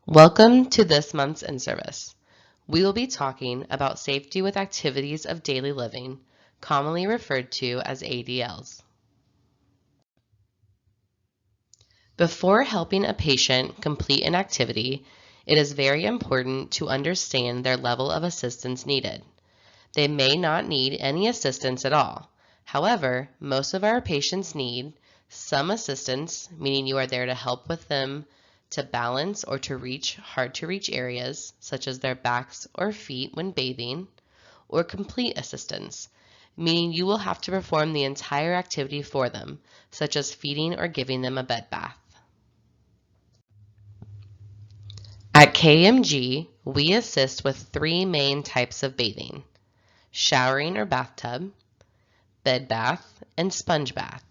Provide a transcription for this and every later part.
Welcome to this month's in-service. We will be talking about safety with activities of daily living, commonly referred to as ADLs. Before helping a patient complete an activity, it is very important to understand their level of assistance needed. They may not need any assistance at all. However, most of our patients need some assistance, meaning you are there to help with them to balance or to reach hard-to-reach areas, such as their backs or feet when bathing, or complete assistance, meaning you will have to perform the entire activity for them, such as feeding or giving them a bed bath. At KMG, we assist with three main types of bathing: showering or bathtub, bed bath, and sponge bath.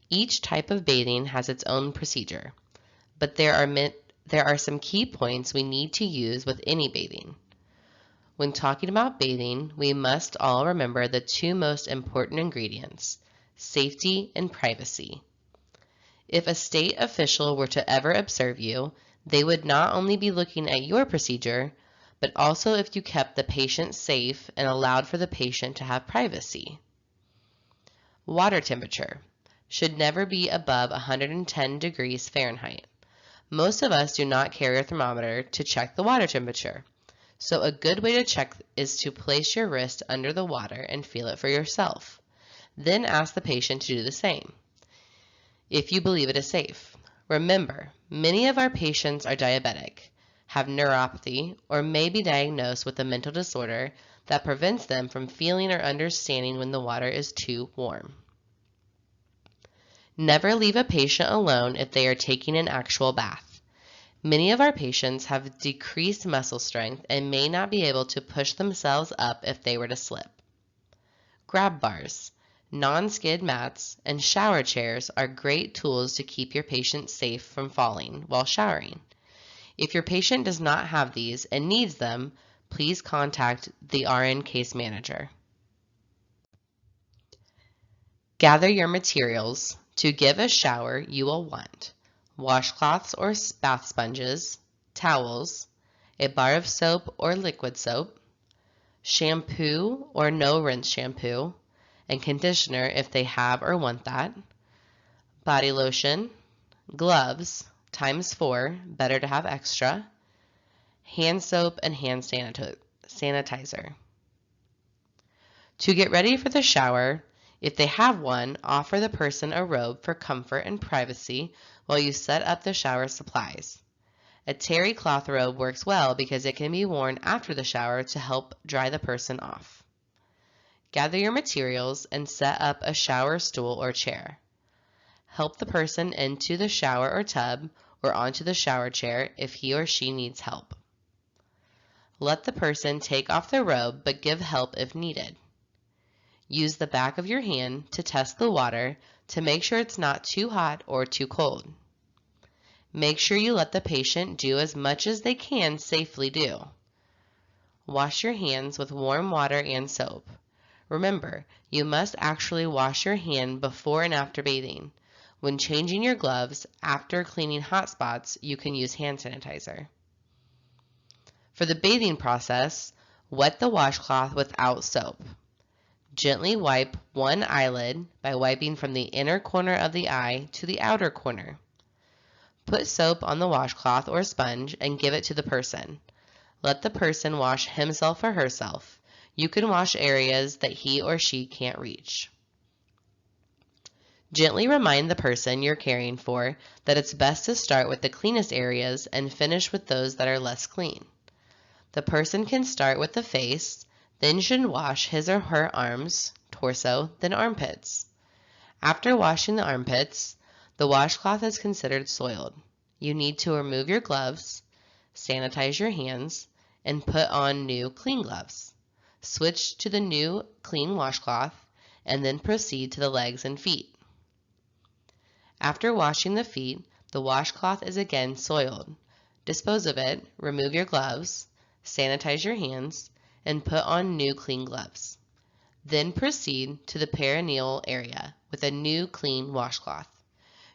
Each type of bathing has its own procedure, but there are some key points we need to use with any bathing. When talking about bathing, we must all remember the two most important ingredients: safety and privacy. If a state official were to ever observe you, they would not only be looking at your procedure, but also if you kept the patient safe and allowed for the patient to have privacy. Water temperature should never be above 110 degrees Fahrenheit. Most of us do not carry a thermometer to check the water temperature, so a good way to check is to place your wrist under the water and feel it for yourself. Then ask the patient to do the same, if you believe it is safe. Remember, many of our patients are diabetic, have neuropathy, or may be diagnosed with a mental disorder that prevents them from feeling or understanding when the water is too warm. Never leave a patient alone if they are taking an actual bath. Many of our patients have decreased muscle strength and may not be able to push themselves up if they were to slip. Grab bars, non-skid mats, and shower chairs are great tools to keep your patient safe from falling while showering. If your patient does not have these and needs them, please contact the RN case manager. Gather your materials. To give a shower, you will want washcloths or bath sponges, towels, a bar of soap or liquid soap, shampoo or no rinse shampoo, and conditioner if they have or want that, body lotion, gloves, ×4, better to have extra, hand soap and hand sanitizer. To get ready for the shower, if they have one, offer the person a robe for comfort and privacy while you set up the shower supplies. A terry cloth robe works well because it can be worn after the shower to help dry the person off. Gather your materials and set up a shower stool or chair. Help the person into the shower or tub or onto the shower chair if he or she needs help. Let the person take off their robe but give help if needed. Use the back of your hand to test the water to make sure it's not too hot or too cold. Make sure you let the patient do as much as they can safely do. Wash your hands with warm water and soap. Remember, you must actually wash your hand before and after bathing. When changing your gloves, after cleaning hot spots, you can use hand sanitizer. For the bathing process, wet the washcloth without soap. Gently wipe one eyelid by wiping from the inner corner of the eye to the outer corner. Put soap on the washcloth or sponge and give it to the person. Let the person wash himself or herself. You can wash areas that he or she can't reach. Gently remind the person you're caring for that it's best to start with the cleanest areas and finish with those that are less clean. The person can start with the face, then should wash his or her arms, torso, then armpits. After washing the armpits, the washcloth is considered soiled. You need to remove your gloves, sanitize your hands, and put on new clean gloves. Switch to the new clean washcloth and then proceed to the legs and feet. After washing the feet, the washcloth is again soiled. Dispose of it, remove your gloves, sanitize your hands, and put on new clean gloves. Then proceed to the perineal area with a new clean washcloth.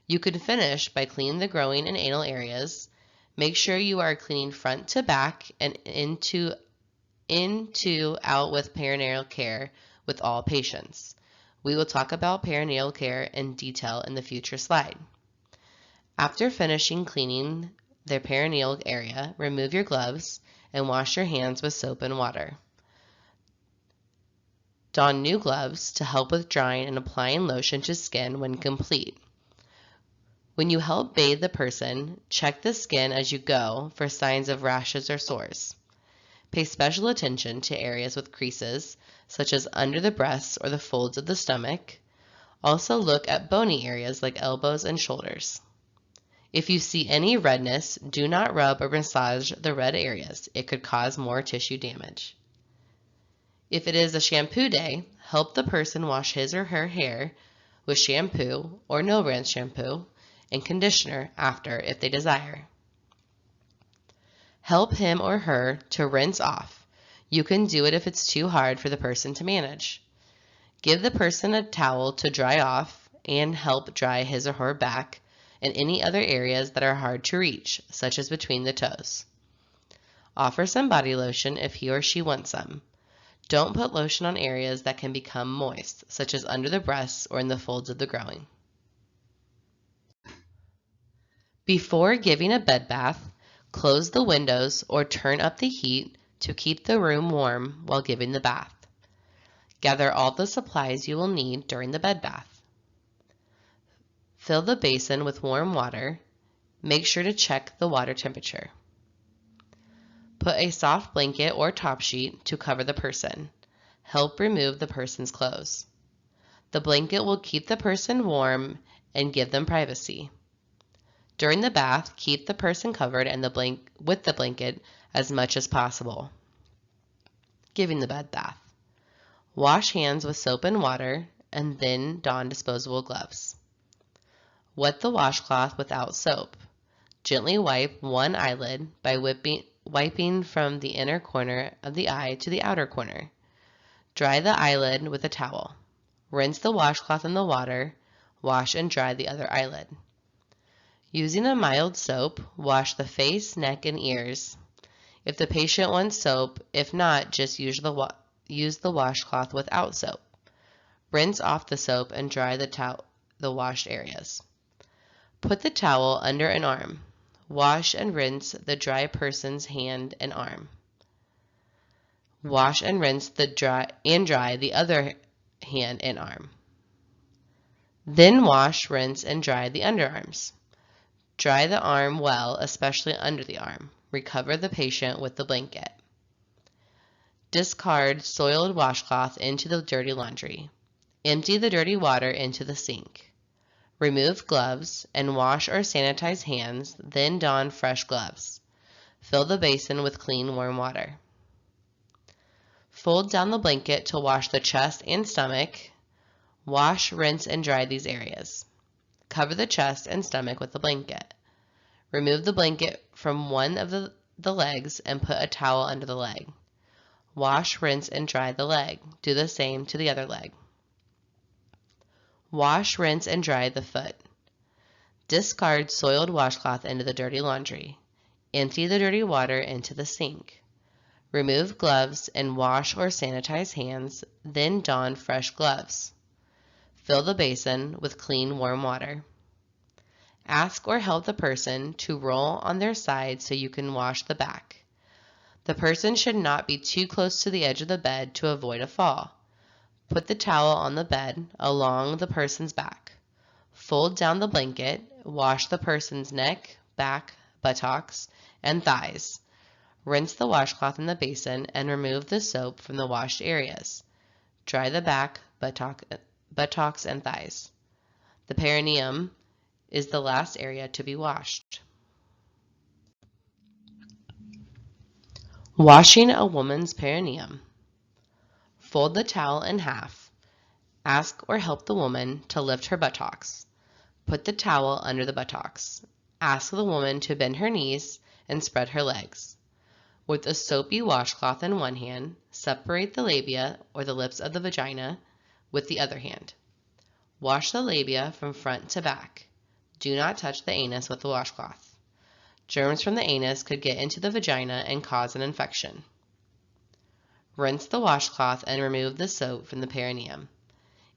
You could finish by cleaning the groin and anal areas, Make sure you are cleaning front to back and into out with perinatal care with all patients. We will talk about perinatal care in detail in the future slide. After finishing cleaning the perineal area, remove your gloves and wash your hands with soap and water. Don new gloves to help with drying and applying lotion to skin when complete. When you help bathe the person, check the skin as you go for signs of rashes or sores. Pay special attention to areas with creases, such as under the breasts or the folds of the stomach. Also look at bony areas like elbows and shoulders. If you see any redness, do not rub or massage the red areas. It could cause more tissue damage. If it is a shampoo day, help the person wash his or her hair with shampoo or no-rinse shampoo and conditioner after if they desire. Help him or her to rinse off. You can do it if it's too hard for the person to manage. Give the person a towel to dry off and help dry his or her back and any other areas that are hard to reach, such as between the toes. Offer some body lotion if he or she wants some. Don't put lotion on areas that can become moist, such as under the breasts or in the folds of the groin. Before giving a bed bath, close the windows or turn up the heat to keep the room warm while giving the bath. Gather all the supplies you will need during the bed bath. Fill the basin with warm water. Make sure to check the water temperature. Put a soft blanket or top sheet to cover the person. Help remove the person's clothes. The blanket will keep the person warm and give them privacy. During the bath, keep the person covered with the blanket as much as possible. Giving the bed bath. Wash hands with soap and water and then don disposable gloves. Wet the washcloth without soap. Gently wipe one eyelid by wiping from the inner corner of the eye to the outer corner. Dry the eyelid with a towel. Rinse the washcloth in the water. Wash and dry the other eyelid. Using a mild soap, wash the face, neck, and ears. If the patient wants soap, if not, just use the washcloth without soap. Rinse off the soap and dry the washed areas. Put the towel under an arm. Wash and rinse the dry person's hand and arm. Wash and rinse dry the other hand and arm. Then wash, rinse, and dry the underarms. Dry the arm well, especially under the arm. Recover the patient with the blanket. Discard soiled washcloth into the dirty laundry. Empty the dirty water into the sink. Remove gloves and wash or sanitize hands, then don fresh gloves. Fill the basin with clean, warm water. Fold down the blanket to wash the chest and stomach. Wash, rinse, and dry these areas. Cover the chest and stomach with the blanket. Remove the blanket from one of the legs and put a towel under the leg. Wash, rinse, and dry the leg. Do the same to the other leg. Wash, rinse, and dry the foot. Discard soiled washcloth into the dirty laundry. Empty the dirty water into the sink. Remove gloves and wash or sanitize hands, then don fresh gloves. Fill the basin with clean, warm water. Ask or help the person to roll on their side so you can wash the back. The person should not be too close to the edge of the bed to avoid a fall. Put the towel on the bed along the person's back. Fold down the blanket. Wash the person's neck, back, buttocks, and thighs. Rinse the washcloth in the basin and remove the soap from the washed areas. Dry the back, buttocks, and thighs. The perineum is the last area to be washed. Washing a woman's perineum. Fold the towel in half. Ask or help the woman to lift her buttocks. Put the towel under the buttocks. Ask the woman to bend her knees and spread her legs. With a soapy washcloth in one hand, separate the labia or the lips of the vagina with the other hand. Wash the labia from front to back. Do not touch the anus with the washcloth. Germs from the anus could get into the vagina and cause an infection. Rinse the washcloth and remove the soap from the perineum.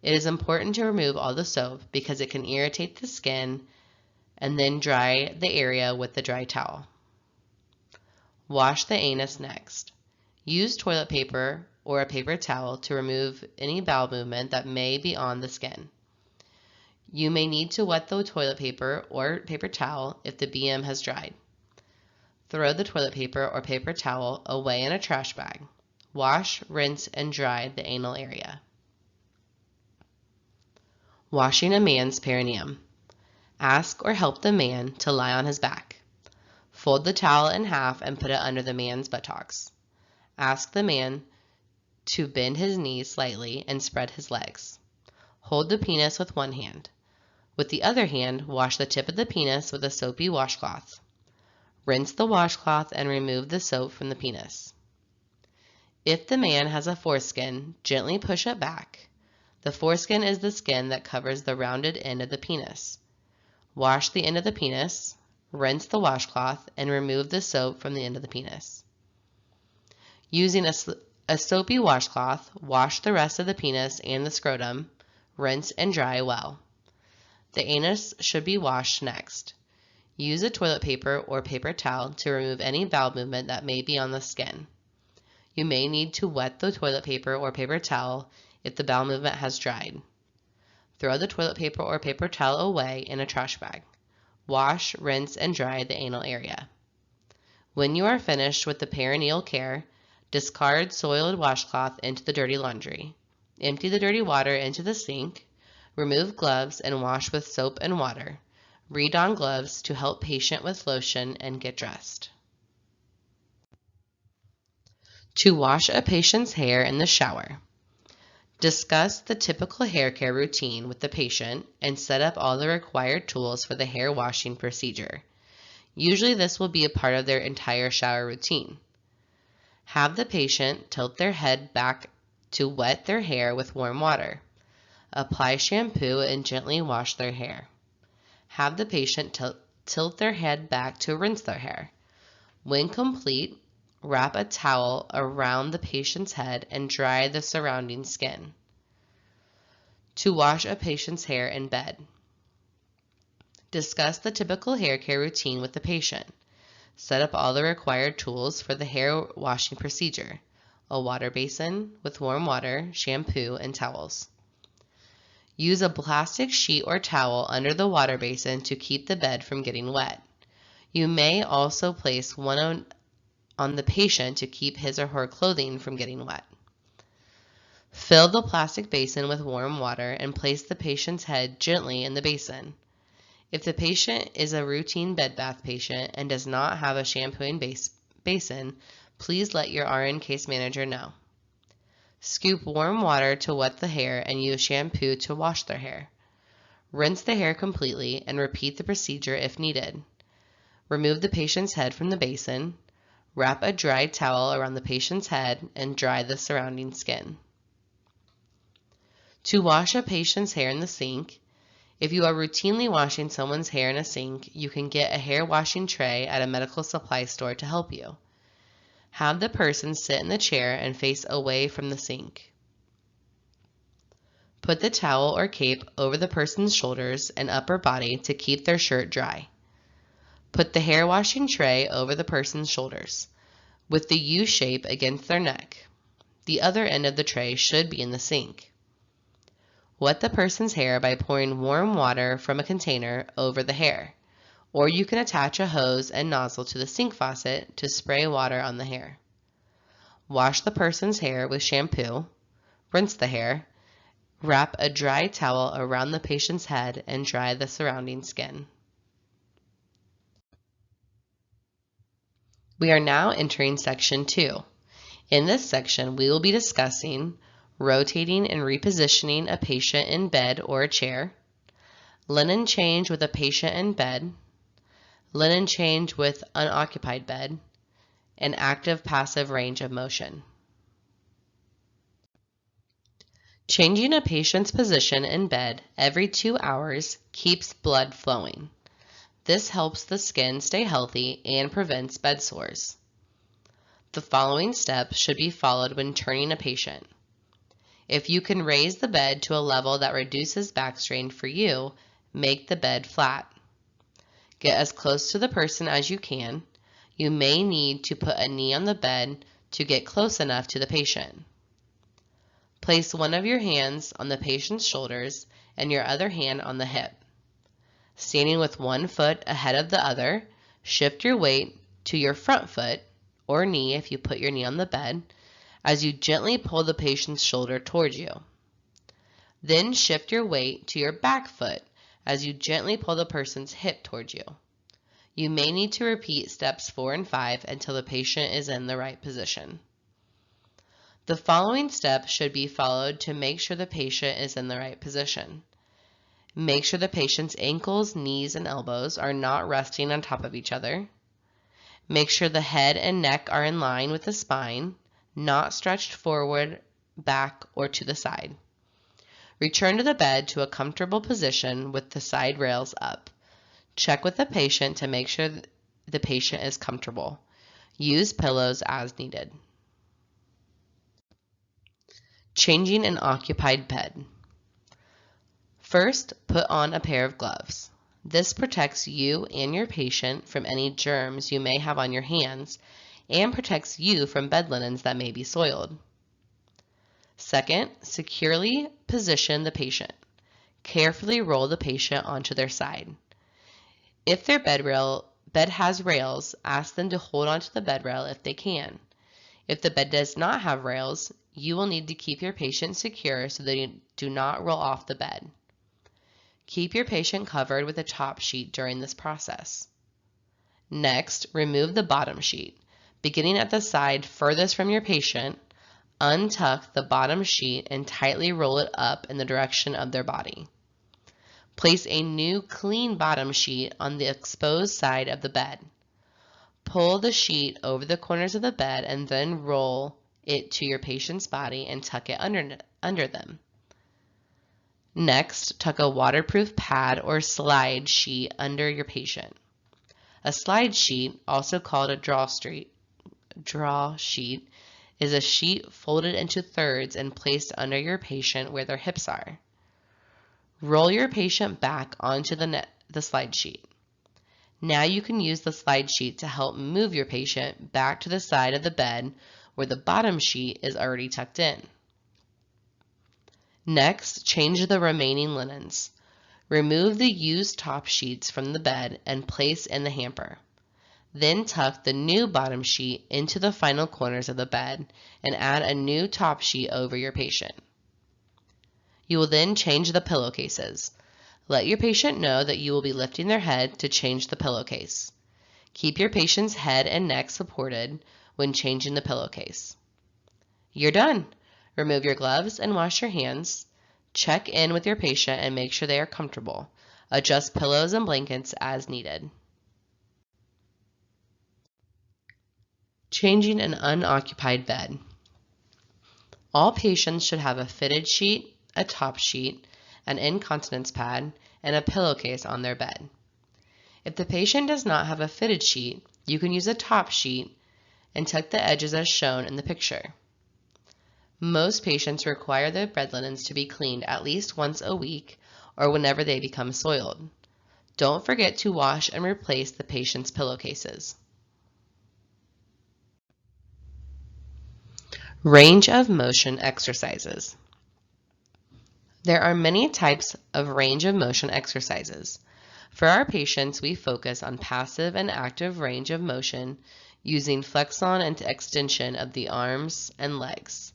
It is important to remove all the soap because it can irritate the skin, and then dry the area with the dry towel. Wash the anus next. Use toilet paper or a paper towel to remove any bowel movement that may be on the skin. You may need to wet the toilet paper or paper towel if the BM has dried. Throw the toilet paper or paper towel away in a trash bag. Wash, rinse, and dry the anal area. Washing a man's perineum. Ask or help the man to lie on his back. Fold the towel in half and put it under the man's buttocks. Ask the man to bend his knees slightly and spread his legs. Hold the penis with one hand. With the other hand, wash the tip of the penis with a soapy washcloth. Rinse the washcloth and remove the soap from the penis. If the man has a foreskin, gently push it back. The foreskin is the skin that covers the rounded end of the penis. Wash the end of the penis, rinse the washcloth, and remove the soap from the end of the penis. Using a soapy washcloth, wash the rest of the penis and the scrotum, rinse and dry well. The anus should be washed next. Use a toilet paper or paper towel to remove any bowel movement that may be on the skin. You may need to wet the toilet paper or paper towel if the bowel movement has dried. Throw the toilet paper or paper towel away in a trash bag. Wash, rinse, and dry the anal area. When you are finished with the perineal care, discard soiled washcloth into the dirty laundry. Empty the dirty water into the sink. Remove gloves and wash with soap and water. Re-don gloves to help patient with lotion and get dressed. To wash a patient's hair in the shower. Discuss the typical hair care routine with the patient and set up all the required tools for the hair washing procedure. Usually this will be a part of their entire shower routine. Have the patient tilt their head back to wet their hair with warm water. Apply shampoo and gently wash their hair. Have the patient tilt their head back to rinse their hair. When complete, wrap a towel around the patient's head and dry the surrounding skin. To wash a patient's hair in bed. Discuss the typical hair care routine with the patient. Set up all the required tools for the hair washing procedure: a water basin with warm water, shampoo, and towels. Use a plastic sheet or towel under the water basin to keep the bed from getting wet. You may also place one on the patient to keep his or her clothing from getting wet. Fill the plastic basin with warm water and place the patient's head gently in the basin. If the patient is a routine bed bath patient and does not have a shampooing basin, please let your RN case manager know. Scoop warm water to wet the hair and use shampoo to wash their hair. Rinse the hair completely and repeat the procedure if needed. Remove the patient's head from the basin. Wrap a dry towel around the patient's head and dry the surrounding skin. To wash a patient's hair in the sink. If you are routinely washing someone's hair in a sink, you can get a hair washing tray at a medical supply store to help you. Have the person sit in the chair and face away from the sink. Put the towel or cape over the person's shoulders and upper body to keep their shirt dry. Put the hair washing tray over the person's shoulders, with the U shape against their neck. The other end of the tray should be in the sink. Wet the person's hair by pouring warm water from a container over the hair, or you can attach a hose and nozzle to the sink faucet to spray water on the hair. Wash the person's hair with shampoo, rinse the hair, wrap a dry towel around the patient's head and dry the surrounding skin. We are now entering section 2. In this section, we will be discussing rotating and repositioning a patient in bed or a chair, linen change with a patient in bed, linen change with unoccupied bed, and active-passive range of motion. Changing a patient's position in bed every 2 hours keeps blood flowing. This helps the skin stay healthy and prevents bed sores. The following steps should be followed when turning a patient. If you can raise the bed to a level that reduces back strain for you, make the bed flat. Get as close to the person as you can. You may need to put a knee on the bed to get close enough to the patient. Place one of your hands on the patient's shoulders and your other hand on the hip. Standing with one foot ahead of the other, shift your weight to your front foot or knee if you put your knee on the bed as you gently pull the patient's shoulder towards you. Then shift your weight to your back foot as you gently pull the person's hip towards you. You may need to repeat steps 4 and 5 until the patient is in the right position. The following steps should be followed to make sure the patient is in the right position. Make sure the patient's ankles, knees, and elbows are not resting on top of each other. Make sure the head and neck are in line with the spine, not stretched forward, back, or to the side. Return to the bed to a comfortable position with the side rails up. Check with the patient to make sure the patient is comfortable. Use pillows as needed. Changing an occupied bed. First, put on a pair of gloves. This protects you and your patient from any germs you may have on your hands and protects you from bed linens that may be soiled. Second, securely position the patient. Carefully roll the patient onto their side. If their bed has rails, ask them to hold onto the bed rail if they can. If the bed does not have rails, you will need to keep your patient secure so they do not roll off the bed. Keep your patient covered with a top sheet during this process. Next, remove the bottom sheet. Beginning at the side furthest from your patient, untuck the bottom sheet and tightly roll it up in the direction of their body. Place a new clean bottom sheet on the exposed side of the bed. Pull the sheet over the corners of the bed and then roll it to your patient's body and tuck it under them. Next, tuck a waterproof pad or slide sheet under your patient. A slide sheet, also called a draw sheet, is a sheet folded into thirds and placed under your patient where their hips are. Roll your patient back onto the slide sheet. Now you can use the slide sheet to help move your patient back to the side of the bed where the bottom sheet is already tucked in. Next, change the remaining linens. Remove the used top sheets from the bed and place in the hamper. Then tuck the new bottom sheet into the final corners of the bed and add a new top sheet over your patient. You will then change the pillowcases. Let your patient know that you will be lifting their head to change the pillowcase. Keep your patient's head and neck supported when changing the pillowcase. You're done. Remove your gloves and wash your hands. Check in with your patient and make sure they are comfortable. Adjust pillows and blankets as needed. Changing an unoccupied bed. All patients should have a fitted sheet, a top sheet, an incontinence pad, and a pillowcase on their bed. If the patient does not have a fitted sheet, you can use a top sheet and tuck the edges as shown in the picture. Most patients require their bed linens to be cleaned at least once a week or whenever they become soiled. Don't forget to wash and replace the patient's pillowcases. Range of motion exercises. There are many types of range of motion exercises. For our patients, we focus on passive and active range of motion using flexion and extension of the arms and legs.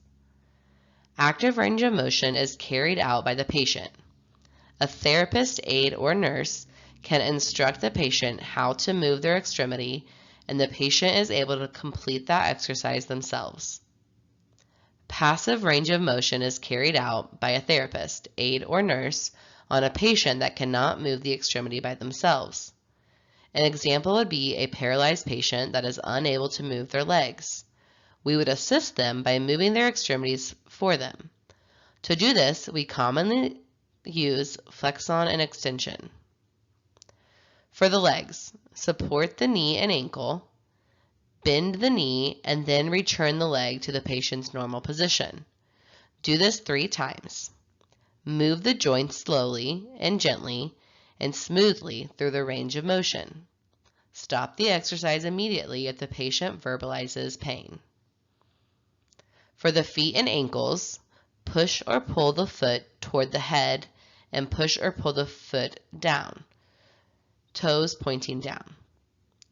Active range of motion is carried out by the patient. A therapist, aide, or nurse can instruct the patient how to move their extremity, and the patient is able to complete that exercise themselves. Passive range of motion is carried out by a therapist, aide, or nurse on a patient that cannot move the extremity by themselves. An example would be a paralyzed patient that is unable to move their legs. We would assist them by moving their extremities for them. To do this, we commonly use flexion and extension. For the legs, support the knee and ankle, bend the knee, and then return the leg to the patient's normal position. Do this 3 times. Move the joints slowly and gently and smoothly through the range of motion. Stop the exercise immediately if the patient verbalizes pain. For the feet and ankles, push or pull the foot toward the head and push or pull the foot down, toes pointing down.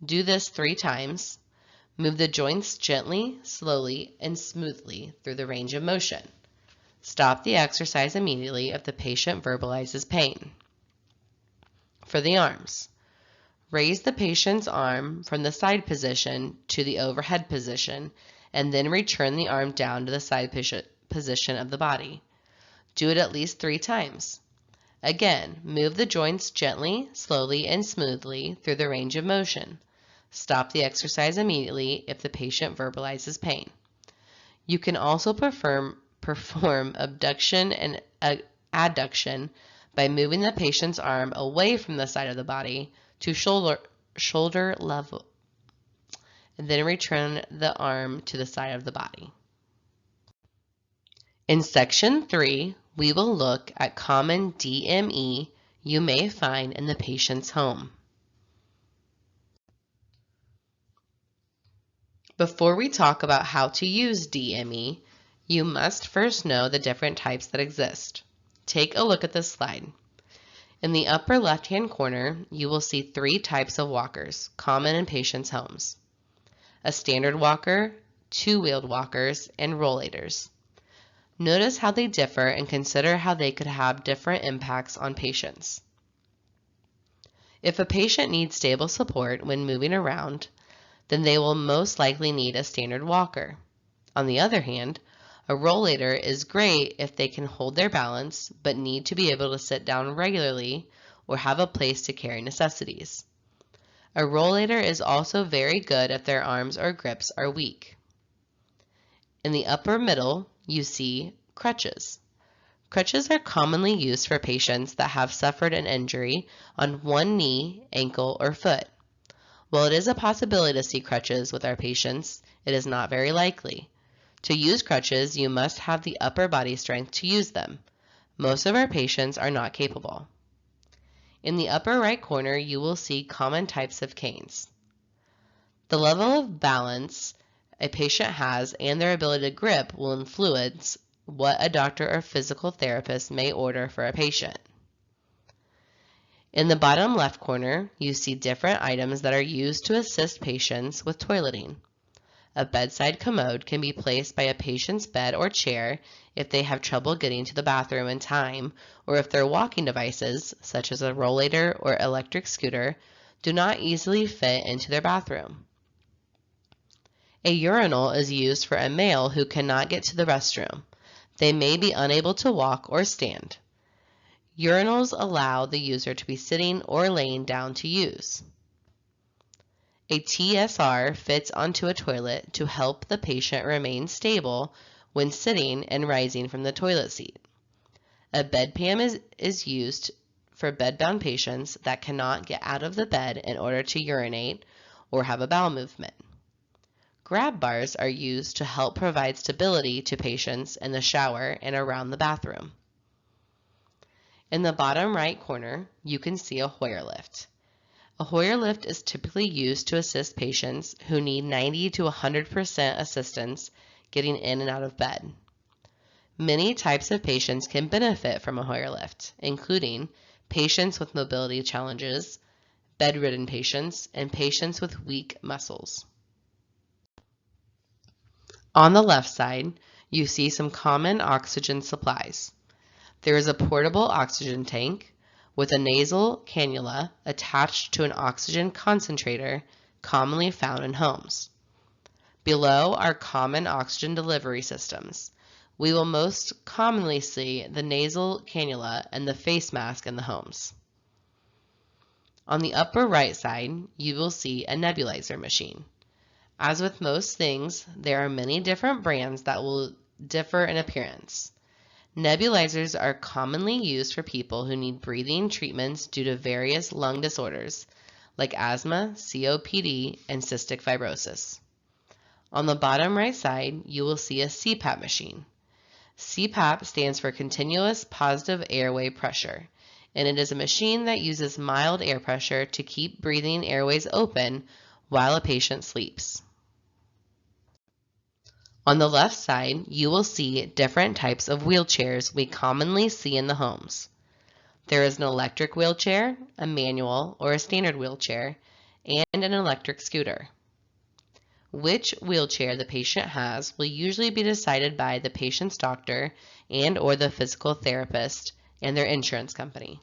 Do this 3 times. Move the joints gently, slowly, and smoothly through the range of motion. Stop the exercise immediately if the patient verbalizes pain. For the arms, raise the patient's arm from the side position to the overhead position and then return the arm down to the side position of the body. Do it at least 3 times. Again, move the joints gently, slowly, and smoothly through the range of motion. Stop the exercise immediately if the patient verbalizes pain. You can also perform abduction and adduction by moving the patient's arm away from the side of the body to shoulder level, and then return the arm to the side of the body. In Section 3, we will look at common DME you may find in the patient's home. Before we talk about how to use DME, you must first know the different types that exist. Take a look at this slide. In the upper left-hand corner, you will see 3 types of walkers common in patients' homes: a standard walker, 2-wheeled walkers, and rollators. Notice how they differ and consider how they could have different impacts on patients. If a patient needs stable support when moving around, then they will most likely need a standard walker. On the other hand, a rollator is great if they can hold their balance but need to be able to sit down regularly or have a place to carry necessities. A rollator is also very good if their arms or grips are weak. In the upper middle, you see crutches. Crutches are commonly used for patients that have suffered an injury on one knee, ankle, or foot. While it is a possibility to see crutches with our patients, it is not very likely. To use crutches, you must have the upper body strength to use them. Most of our patients are not capable. In the upper right corner, you will see common types of canes. The level of balance a patient has and their ability to grip will influence what a doctor or physical therapist may order for a patient. In the bottom left corner, you see different items that are used to assist patients with toileting. A bedside commode can be placed by a patient's bed or chair if they have trouble getting to the bathroom in time, or if their walking devices, such as a rollator or electric scooter, do not easily fit into their bathroom. A urinal is used for a male who cannot get to the restroom. They may be unable to walk or stand. Urinals allow the user to be sitting or laying down to use. A TSR fits onto a toilet to help the patient remain stable when sitting and rising from the toilet seat. A bedpan is used for bedbound patients that cannot get out of the bed in order to urinate or have a bowel movement. Grab bars are used to help provide stability to patients in the shower and around the bathroom. In the bottom right corner, you can see a Hoyer lift. A Hoyer lift is typically used to assist patients who need 90 to 100% assistance getting in and out of bed. Many types of patients can benefit from a Hoyer lift, including patients with mobility challenges, bedridden patients, and patients with weak muscles. On the left side, you see some common oxygen supplies. There is a portable oxygen tank with a nasal cannula attached to an oxygen concentrator commonly found in homes. Below are common oxygen delivery systems. We will most commonly see the nasal cannula and the face mask in the homes. On the upper right side, you will see a nebulizer machine. As with most things, there are many different brands that will differ in appearance. Nebulizers are commonly used for people who need breathing treatments due to various lung disorders, like asthma, COPD, and cystic fibrosis. On the bottom right side, you will see a CPAP machine. CPAP stands for continuous positive airway pressure, and it is a machine that uses mild air pressure to keep breathing airways open while a patient sleeps. On the left side, you will see different types of wheelchairs we commonly see in the homes. There is an electric wheelchair, a manual or a standard wheelchair, and an electric scooter. Which wheelchair the patient has will usually be decided by the patient's doctor and or the physical therapist and their insurance company.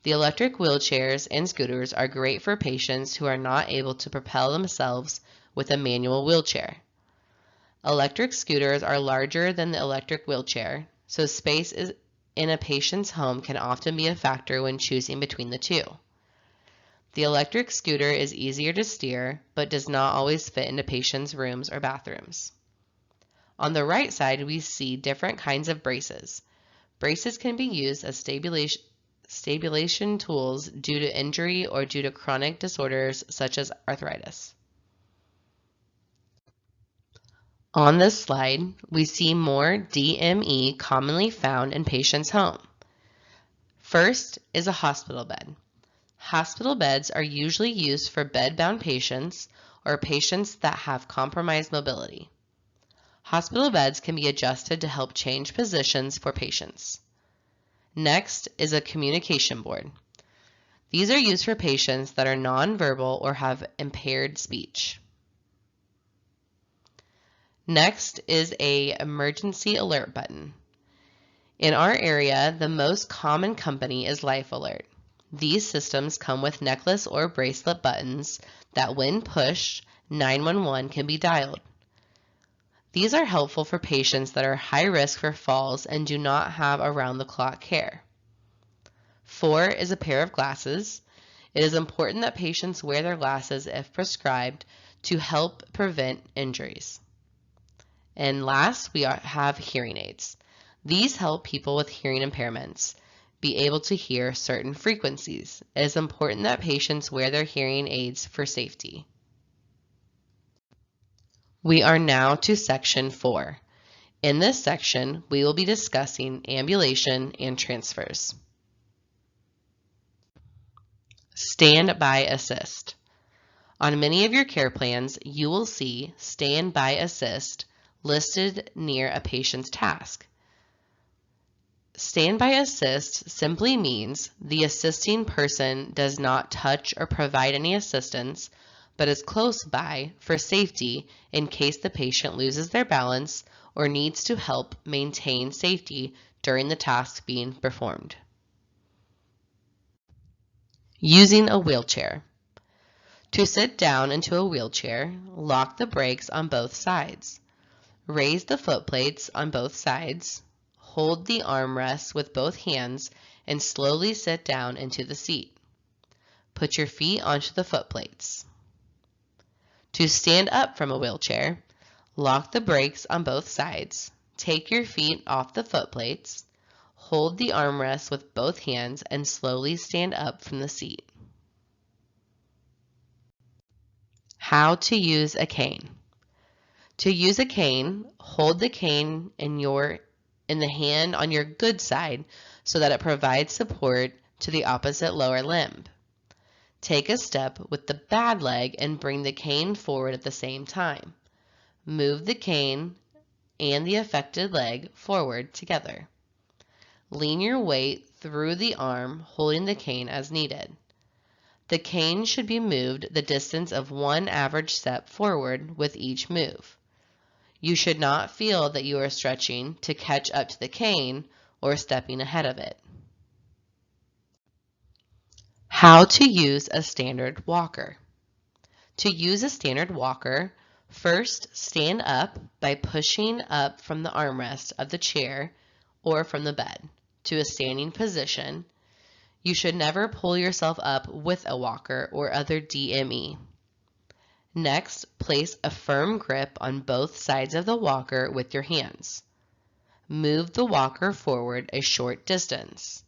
The electric wheelchairs and scooters are great for patients who are not able to propel themselves with a manual wheelchair. Electric scooters are larger than the electric wheelchair, so space in a patient's home can often be a factor when choosing between the two. The electric scooter is easier to steer, but does not always fit into patients' rooms or bathrooms. On the right side, we see different kinds of braces. Braces can be used as stabilization tools due to injury or due to chronic disorders such as arthritis. On this slide, we see more DME commonly found in patients' home. First is a hospital bed. Hospital beds are usually used for bed-bound patients or patients that have compromised mobility. Hospital beds can be adjusted to help change positions for patients. Next is a communication board. These are used for patients that are nonverbal or have impaired speech. Next is an emergency alert button. In our area, the most common company is Life Alert. These systems come with necklace or bracelet buttons that when pushed, 911 can be dialed. These are helpful for patients that are high risk for falls and do not have around-the-clock care. 4 is a pair of glasses. It is important that patients wear their glasses if prescribed to help prevent injuries. And last, we have hearing aids. These help people with hearing impairments be able to hear certain frequencies. It is important that patients wear their hearing aids for safety. We are now to section 4. In this section, we will be discussing ambulation and transfers. Standby assist. On many of your care plans, you will see standby assist listed near a patient's task. Standby assist simply means the assisting person does not touch or provide any assistance, but is close by for safety in case the patient loses their balance or needs to help maintain safety during the task being performed. Using a wheelchair. To sit down into a wheelchair, lock the brakes on both sides. Raise the foot plates on both sides. Hold the armrests with both hands and slowly sit down into the seat. Put your feet onto the foot plates. To stand up from a wheelchair, lock the brakes on both sides. Take your feet off the foot plates. Hold the armrests with both hands and slowly stand up from the seat. How to use a cane. To use a cane, hold the cane in the hand on your good side so that it provides support to the opposite lower limb. Take a step with the bad leg and bring the cane forward at the same time. Move the cane and the affected leg forward together. Lean your weight through the arm, holding the cane as needed. The cane should be moved the distance of one average step forward with each move. You should not feel that you are stretching to catch up to the cane or stepping ahead of it. How to use a standard walker. To use a standard walker, first stand up by pushing up from the armrest of the chair or from the bed to a standing position. You should never pull yourself up with a walker or other DME. Next, place a firm grip on both sides of the walker with your hands. Move the walker forward a short distance.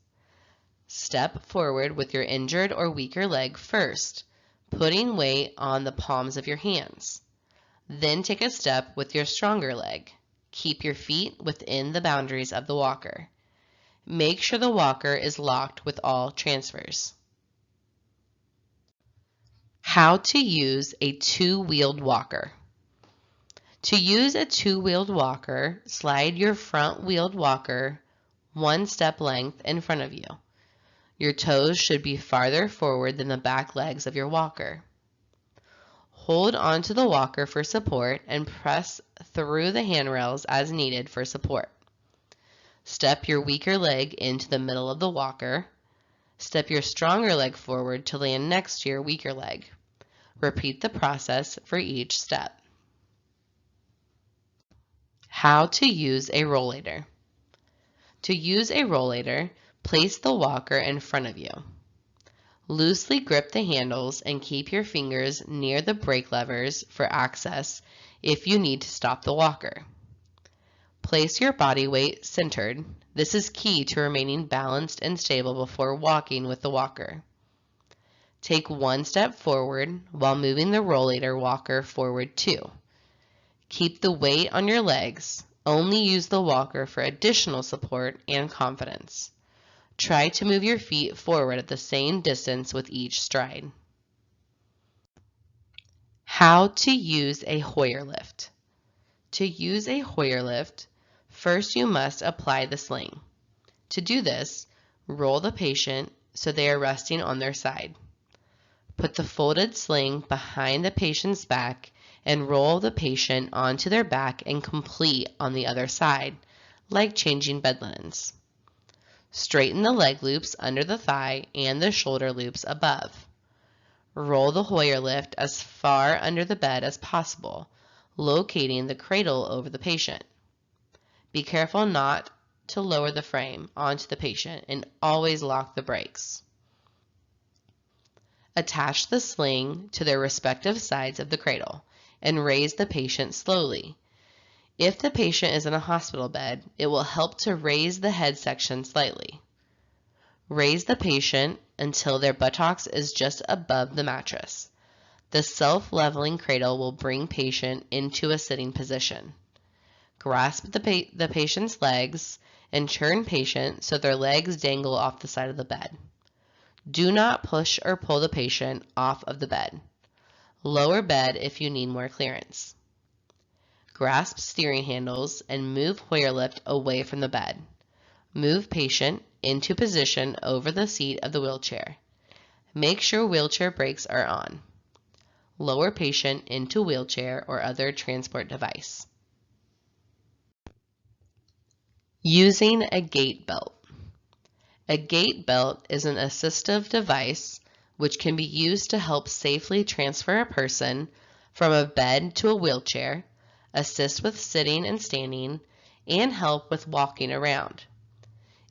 Step forward with your injured or weaker leg first, putting weight on the palms of your hands. Then take a step with your stronger leg. Keep your feet within the boundaries of the walker. Make sure the walker is locked with all transfers. How to use a two-wheeled walker. To use a two-wheeled walker, slide your front-wheeled walker one step length in front of you. Your toes should be farther forward than the back legs of your walker. Hold onto the walker for support and press through the handrails as needed for support. Step your weaker leg into the middle of the walker. Step your stronger leg forward to land next to your weaker leg. Repeat the process for each step. How to use a rollator. To use a rollator, place the walker in front of you. Loosely grip the handles and keep your fingers near the brake levers for access if you need to stop the walker. Place your body weight centered. This is key to remaining balanced and stable before walking with the walker. Take one step forward while moving the rollator walker forward too. Keep the weight on your legs. Only use the walker for additional support and confidence. Try to move your feet forward at the same distance with each stride. How to use a Hoyer lift. To use a Hoyer lift, first you must apply the sling. To do this, roll the patient so they are resting on their side. Put the folded sling behind the patient's back and roll the patient onto their back and complete on the other side, like changing bed linens. Straighten the leg loops under the thigh and the shoulder loops above. Roll the Hoyer lift as far under the bed as possible, locating the cradle over the patient. Be careful not to lower the frame onto the patient and always lock the brakes. Attach the sling to their respective sides of the cradle and raise the patient slowly. If the patient is in a hospital bed, it will help to raise the head section slightly. Raise the patient until their buttocks is just above the mattress. The self-leveling cradle will bring patient into a sitting position. Grasp the patient's legs and turn patient so their legs dangle off the side of the bed. Do not push or pull the patient off of the bed. Lower bed if you need more clearance. Grasp steering handles and move Hoyer lift away from the bed. Move patient into position over the seat of the wheelchair. Make sure wheelchair brakes are on. Lower patient into wheelchair or other transport device. Using a gait belt. A gait belt is an assistive device which can be used to help safely transfer a person from a bed to a wheelchair, assist with sitting and standing, and help with walking around.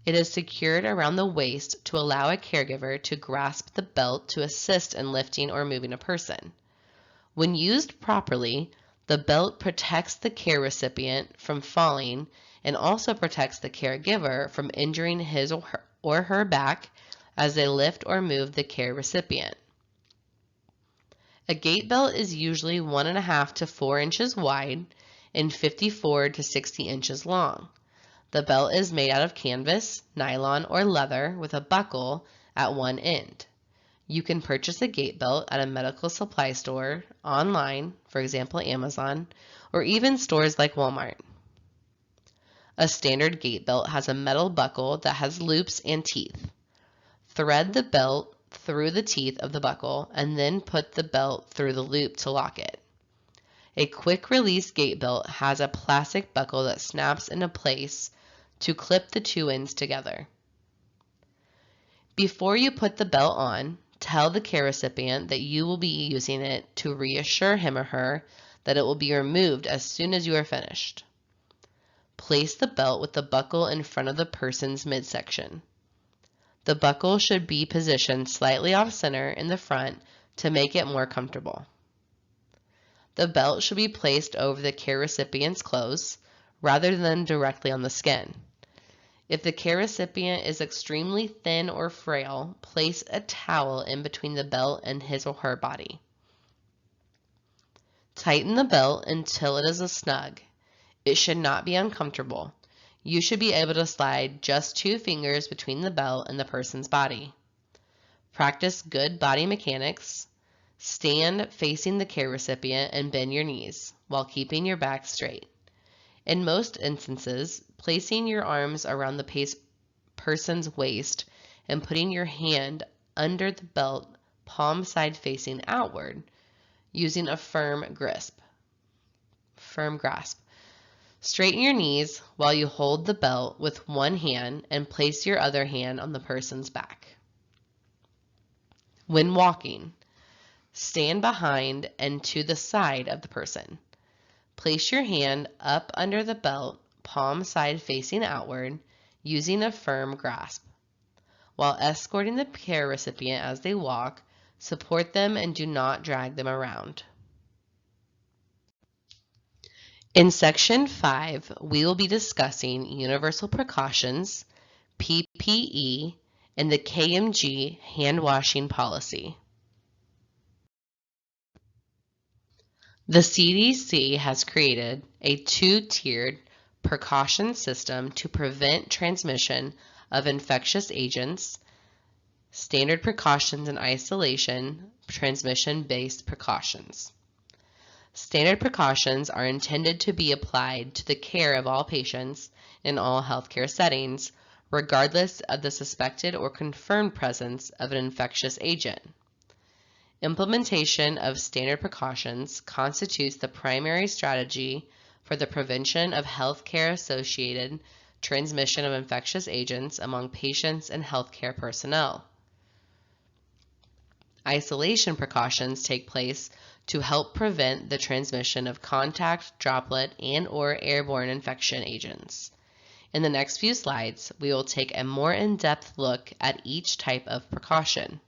It is secured around the waist to allow a caregiver to grasp the belt to assist in lifting or moving a person. When used properly, the belt protects the care recipient from falling and also protects the caregiver from injuring his or her back as they lift or move the care recipient. A gait belt is usually 1.5 to 4 inches wide and 54 to 60 inches long. The belt is made out of canvas, nylon, or leather with a buckle at one end. You can purchase a gait belt at a medical supply store, online, for example Amazon, or even stores like Walmart. A standard gait belt has a metal buckle that has loops and teeth. Thread the belt through the teeth of the buckle and then put the belt through the loop to lock it. A quick release gait belt has a plastic buckle that snaps into place to clip the two ends together. Before you put the belt on, tell the care recipient that you will be using it to reassure him or her that it will be removed as soon as you are finished. Place the belt with the buckle in front of the person's midsection. The buckle should be positioned slightly off center in the front to make it more comfortable. The belt should be placed over the care recipient's clothes rather than directly on the skin. If the care recipient is extremely thin or frail, place a towel in between the belt and his or her body. Tighten the belt until it is snug. It should not be uncomfortable. You should be able to slide just 2 fingers between the belt and the person's body. Practice good body mechanics. Stand facing the care recipient and bend your knees while keeping your back straight. In most instances, placing your arms around the person's waist and putting your hand under the belt, palm side facing outward, using a firm grasp. Straighten your knees while you hold the belt with one hand and place your other hand on the person's back. When walking, stand behind and to the side of the person. Place your hand up under the belt, palm side facing outward, using a firm grasp. While escorting the care recipient as they walk, support them and do not drag them around. In Section 5, we will be discussing universal precautions, PPE, and the KMG hand washing policy. The CDC has created a 2-tiered precaution system to prevent transmission of infectious agents, standard precautions and isolation, transmission-based precautions. Standard precautions are intended to be applied to the care of all patients in all healthcare settings, regardless of the suspected or confirmed presence of an infectious agent. Implementation of standard precautions constitutes the primary strategy for the prevention of healthcare-associated transmission of infectious agents among patients and healthcare personnel. Isolation precautions take place to help prevent the transmission of contact, droplet, and/or airborne infection agents. In the next few slides, we will take a more in-depth look at each type of precaution.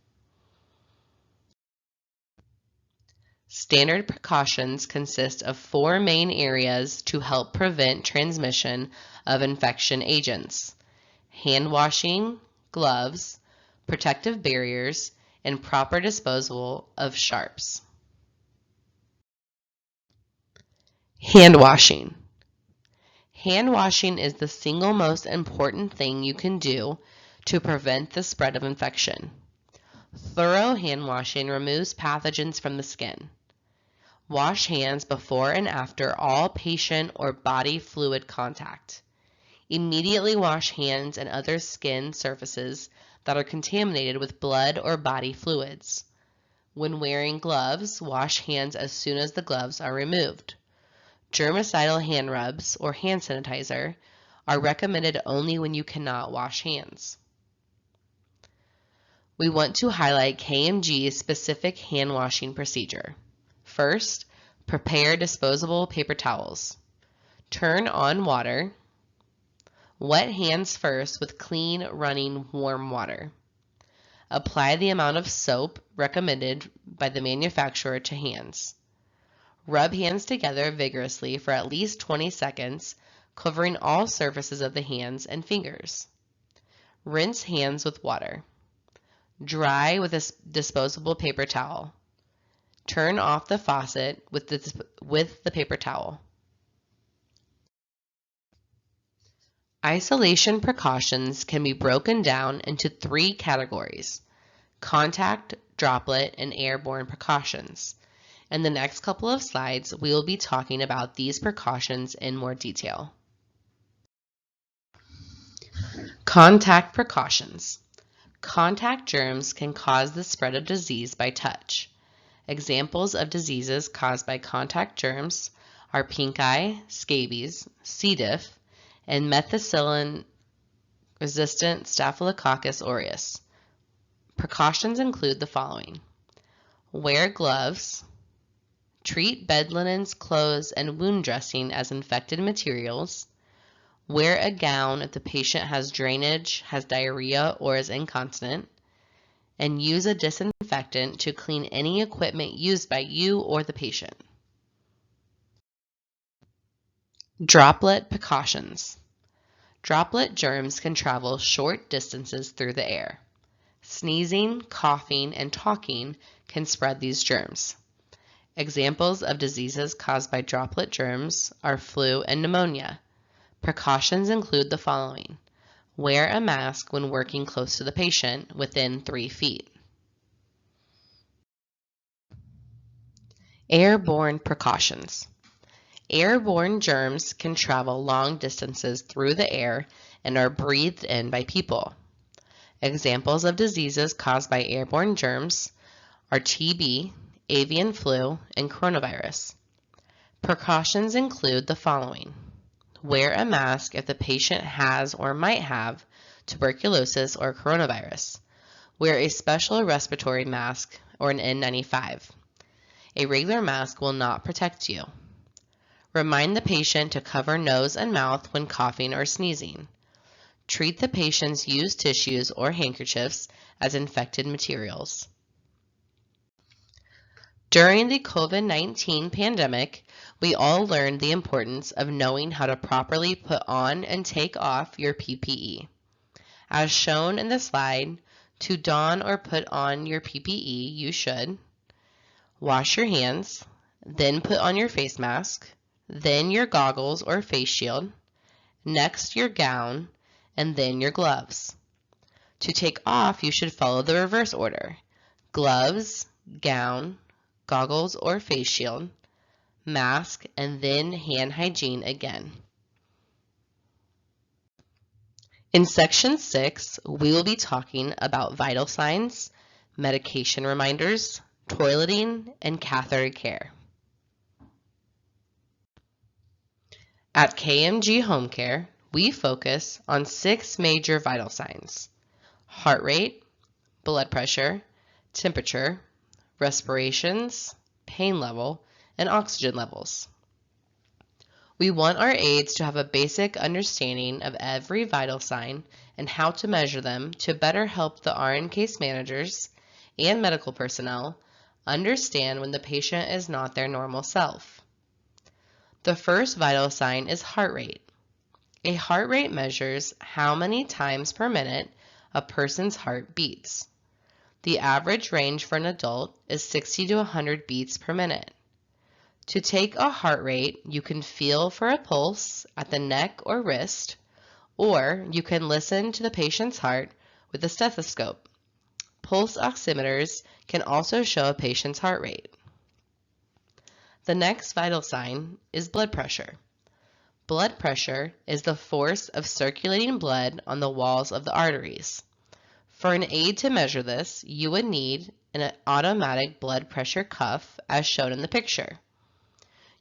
Standard precautions consist of 4 main areas to help prevent transmission of infection agents: hand washing, gloves, protective barriers, and proper disposal of sharps. Hand washing. Hand washing is the single most important thing you can do to prevent the spread of infection. Thorough hand washing removes pathogens from the skin. Wash hands before and after all patient or body fluid contact. Immediately wash hands and other skin surfaces that are contaminated with blood or body fluids. When wearing gloves, wash hands as soon as the gloves are removed. Germicidal hand rubs or hand sanitizer are recommended only when you cannot wash hands. We want to highlight KMG's specific hand washing procedure. First, prepare disposable paper towels. Turn on water. Wet hands first with clean, running, warm water. Apply the amount of soap recommended by the manufacturer to hands. Rub hands together vigorously for at least 20 seconds, covering all surfaces of the hands and fingers. Rinse hands with water. Dry with a disposable paper towel. Turn off the faucet with the paper towel. Isolation precautions can be broken down into 3 categories: contact, droplet, and airborne precautions. In the next couple of slides, we will be talking about these precautions in more detail. Contact precautions. Contact germs can cause the spread of disease by touch. Examples of diseases caused by contact germs are pink eye, scabies, C. diff, and methicillin-resistant Staphylococcus aureus. Precautions include the following: wear gloves, treat bed linens, clothes, and wound dressing as infected materials, wear a gown if the patient has drainage, has diarrhea, or is incontinent, and use a disinfectant to clean any equipment used by you or the patient. Droplet precautions. Droplet germs can travel short distances through the air. Sneezing, coughing, and talking can spread these germs. Examples of diseases caused by droplet germs are flu and pneumonia. Precautions include the following. Wear a mask when working close to the patient within 3 feet. Airborne precautions. Airborne germs can travel long distances through the air and are breathed in by people. Examples of diseases caused by airborne germs are TB, avian flu, and coronavirus. Precautions include the following. Wear a mask if the patient has or might have tuberculosis or coronavirus. Wear a special respiratory mask or an N95. A regular mask will not protect you. Remind the patient to cover nose and mouth when coughing or sneezing. Treat the patient's used tissues or handkerchiefs as infected materials. During the COVID-19 pandemic, we all learned the importance of knowing how to properly put on and take off your PPE. As shown in the slide, to don or put on your PPE, you should wash your hands, then put on your face mask, then your goggles or face shield, next your gown, and then your gloves. To take off, you should follow the reverse order. Gloves, gown, goggles or face shield, mask, and then hand hygiene again. In section 6, we will be talking about vital signs, medication reminders, toileting, and catheter care. At KMG Homecare, we focus on 6 major vital signs: heart rate, blood pressure, temperature, respirations, pain level, and oxygen levels. We want our aides to have a basic understanding of every vital sign and how to measure them to better help the RN case managers and medical personnel understand when the patient is not their normal self. The first vital sign is heart rate. A heart rate measures how many times per minute a person's heart beats. The average range for an adult is 60 to 100 beats per minute. To take a heart rate, you can feel for a pulse at the neck or wrist, or you can listen to the patient's heart with a stethoscope. Pulse oximeters can also show a patient's heart rate. The next vital sign is blood pressure. Blood pressure is the force of circulating blood on the walls of the arteries. For an aid to measure this, you would need an automatic blood pressure cuff as shown in the picture.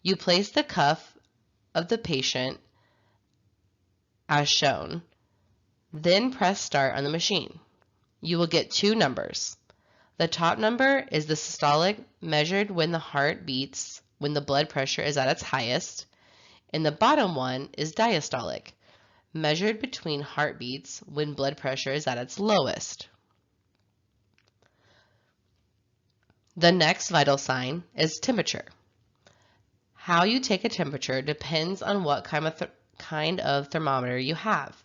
You place the cuff of the patient as shown, then press start on the machine. You will get 2 numbers. The top number is the systolic, measured when the heart beats when the blood pressure is at its highest, and the bottom one is diastolic, measured between heartbeats when blood pressure is at its lowest. The next vital sign is temperature. How you take a temperature depends on what kind of thermometer you have.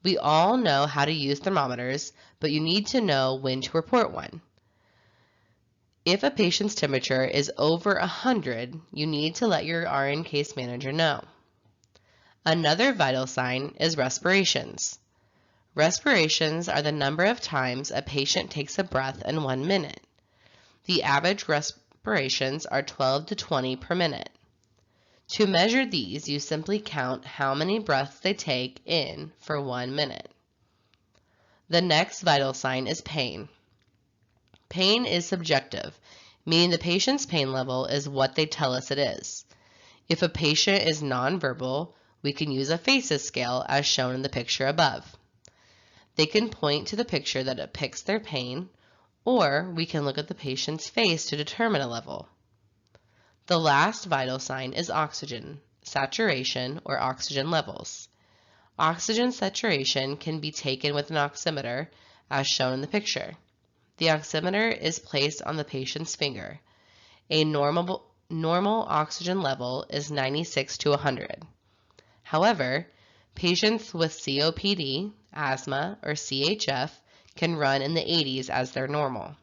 We all know how to use thermometers, but you need to know when to report one. If a patient's temperature is over 100, you need to let your RN case manager know. Another vital sign is respirations. Respirations are the number of times a patient takes a breath in 1 minute. The average respirations are 12 to 20 per minute. To measure these, you simply count how many breaths they take in for 1 minute. The next vital sign is pain. Pain is subjective, meaning the patient's pain level is what they tell us it is. If a patient is nonverbal, we can use a FACES scale as shown in the picture above. They can point to the picture that depicts their pain, or we can look at the patient's face to determine a level. The last vital sign is oxygen, saturation, or oxygen levels. Oxygen saturation can be taken with an oximeter as shown in the picture. The oximeter is placed on the patient's finger. A normal oxygen level is 96 to 100. However, Patients with COPD, asthma, or CHF can run in the 80s as their normal.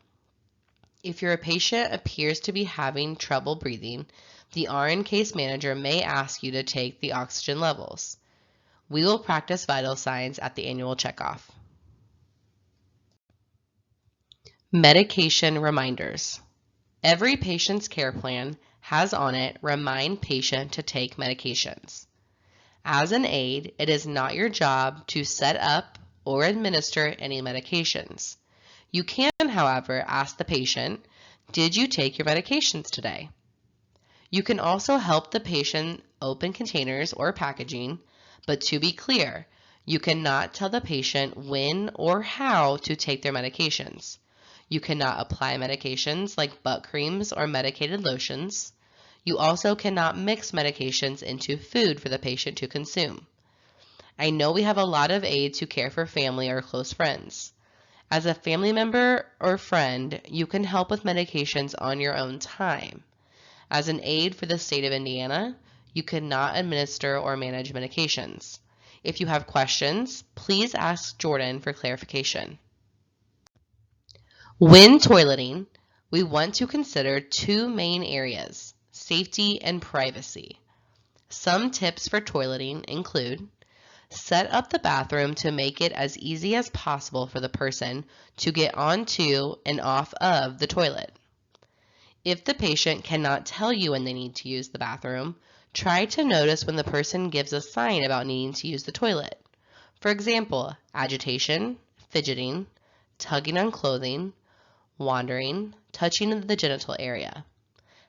If your patient appears to be having trouble breathing, the RN case manager may ask you to take the oxygen levels. We will practice vital signs at the annual checkoff. Medication reminders. Every patient's care plan has on it remind patient to take medications. As an aide, it is not your job to set up or administer any medications. You can, however, ask the patient, "Did you take your medications today?" You can also help the patient open containers or packaging, but to be clear, you cannot tell the patient when or how to take their medications. You cannot apply medications like butt creams or medicated lotions. You also cannot mix medications into food for the patient to consume. I know we have a lot of aides who care for family or close friends. As a family member or friend, you can help with medications on your own time. As an aide for the state of Indiana, you cannot administer or manage medications. If you have questions, please ask Jordan for clarification. When toileting, we want to consider two main areas: safety and privacy. Some tips for toileting include: set up the bathroom to make it as easy as possible for the person to get onto and off of the toilet. If the patient cannot tell you when they need to use the bathroom, try to notice when the person gives a sign about needing to use the toilet. For example, agitation, fidgeting, tugging on clothing, wandering, touching the genital area.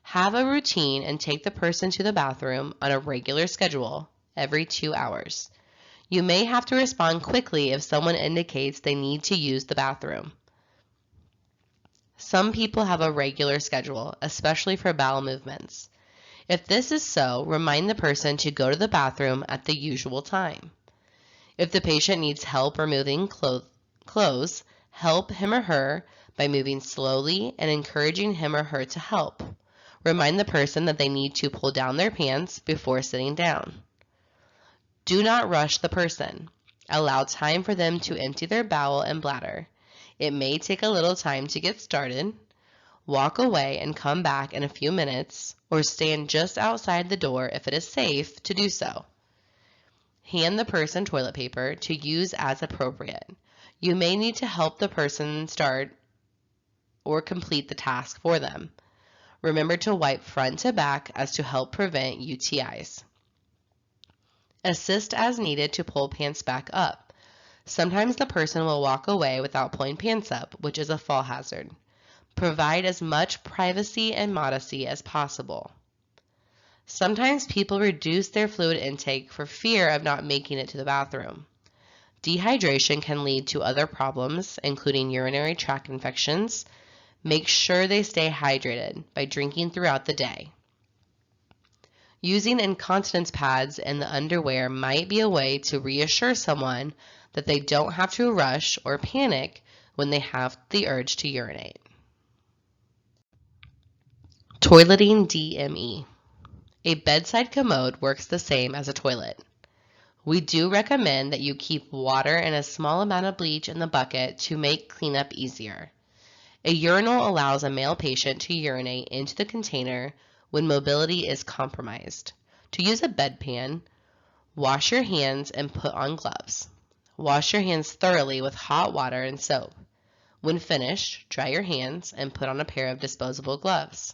Have a routine and take the person to the bathroom on a regular schedule every 2 hours. You may have to respond quickly if someone indicates they need to use the bathroom. Some people have a regular schedule, especially for bowel movements. If this is so, remind the person to go to the bathroom at the usual time. If the patient needs help removing clothes, help him or her by moving slowly and encouraging him or her to help. Remind the person that they need to pull down their pants before sitting down. Do not rush the person. Allow time for them to empty their bowel and bladder. It may take a little time to get started. Walk away and come back in a few minutes, or stand just outside the door if it is safe to do so. Hand the person toilet paper to use as appropriate. You may need to help the person start or complete the task for them. Remember to wipe front to back as to help prevent UTIs. Assist as needed to pull pants back up. Sometimes the person will walk away without pulling pants up, which is a fall hazard. Provide as much privacy and modesty as possible. Sometimes people reduce their fluid intake for fear of not making it to the bathroom. Dehydration can lead to other problems, including urinary tract infections. Make sure they stay hydrated by drinking throughout the day. Using incontinence pads in the underwear might be a way to reassure someone that they don't have to rush or panic when they have the urge to urinate. Toileting DME. A bedside commode works the same as a toilet. We do recommend that you keep water and a small amount of bleach in the bucket to make cleanup easier. A urinal allows a male patient to urinate into the container when mobility is compromised. To use a bedpan, wash your hands and put on gloves. Wash your hands thoroughly with hot water and soap. When finished, dry your hands and put on a pair of disposable gloves.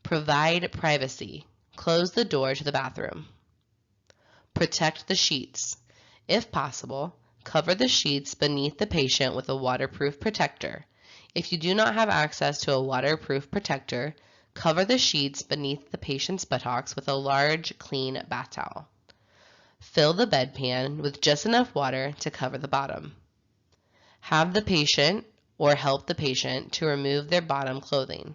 Provide privacy. Close the door to the bathroom. Protect the sheets. If possible, cover the sheets beneath the patient with a waterproof protector. If you do not have access to a waterproof protector, cover the sheets beneath the patient's buttocks with a large, clean bath towel. Fill the bedpan with just enough water to cover the bottom. Have the patient or help the patient to remove their bottom clothing.